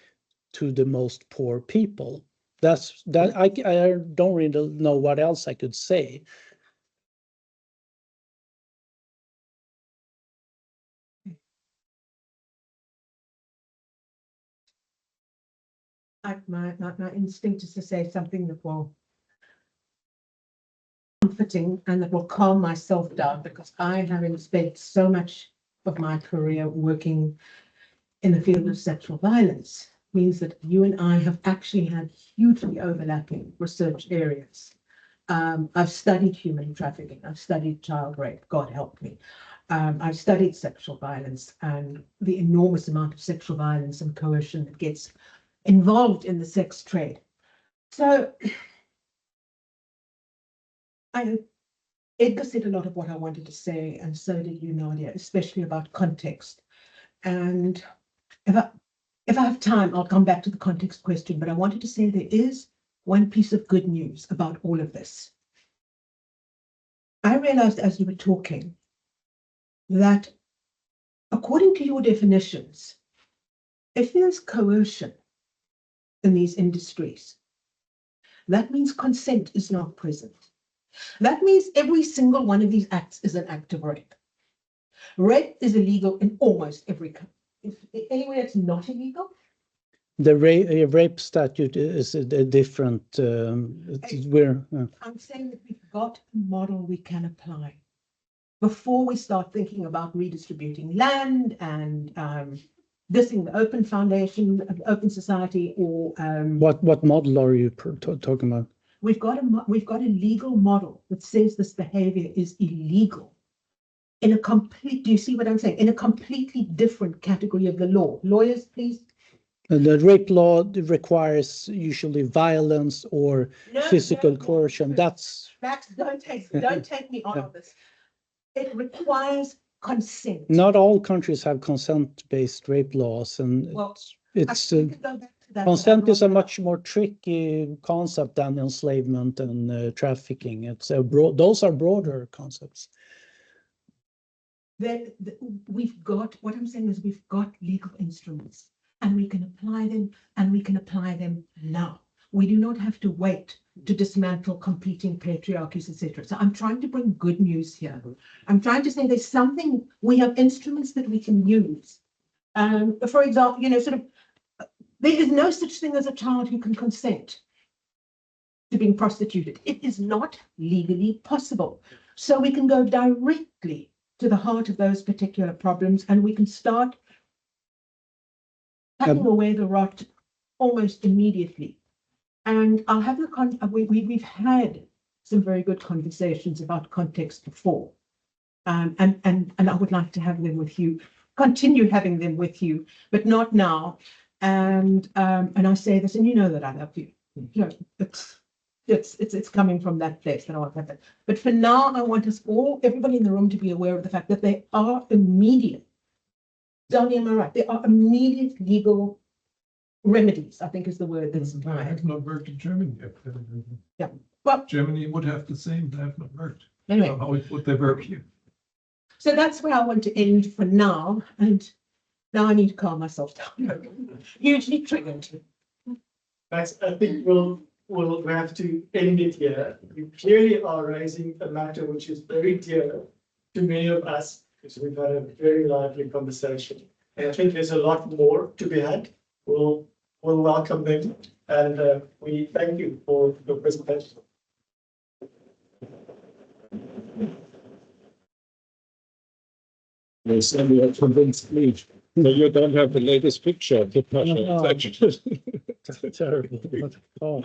to the most poor people. I don't really know what else I could say. My instinct is to say something that will comforting and that will calm myself down, because I, having spent so much of my career working in the field of sexual violence, means that you and I have actually had hugely overlapping research areas. I've studied human trafficking, I've studied child rape, God help me. I've studied sexual violence and the enormous amount of sexual violence and coercion that gets involved in the sex trade. So Edgar said a lot of what I wanted to say, and so did you, Nadia, especially about context. And if I have time, I'll come back to the context question, but I wanted to say there is one piece of good news about all of this. I realized as you were talking that according to your definitions, if there's coercion in these industries, that means consent is not present. That means every single one of these acts is an act of rape. Rape is illegal in almost every country. If anywhere it's not illegal. The rape statute is a different. I'm saying that we've got a model we can apply before we start thinking about redistributing land and dissing the Open Foundation, Open Society, or what model are you talking about? We've got a legal model that says this behavior is illegal in a complete. Do you see what I'm saying? In a completely different category of the law. Lawyers, please. The rape law requires usually violence or physical coercion. That's don't take me on this. It requires consent. Not all countries have consent-based rape laws, and well, it's I can go back to Consent is a much more tricky concept than enslavement and trafficking. It's a those are broader concepts. We've got, what I'm saying is we've got legal instruments and we can apply them, and we can apply them now. We do not have to wait to dismantle competing patriarchies, etc. So I'm trying to bring good news here. I'm trying to say there's something, we have instruments that we can use. For example, you know, sort of, there is no such thing as a child who can consent to being prostituted. It is not legally possible. So we can go directly to the heart of those particular problems, and we can start cutting away the rot almost immediately. And I'll have we've had some very good conversations about context before, and I would like to have them with you, continue having them with you, but not now. And I say this, and you know that I love you. You know, it's coming from that place that I want to have that. But for now, I want us all, everybody in the room, to be aware of the fact that there are immediate, Donnie, am I right? There are immediate legal remedies, I think is the word that's I implied. have not worked in Germany yet. Yeah. Well, Germany would have the same, I have not worked. anyway, So how would they work here? so that's where I want to end for now. And now I need to calm myself down. Hugely triggered. Thanks. I think we'll have to end it here. You clearly are raising a matter which is very dear to many of us, because we've had a very lively conversation. And I think there's a lot more to be had. We'll welcome them, and we thank you for your presentation. Yes, and we have convinced me. So you don't have the latest picture of the Pasha. Terrible. Oh,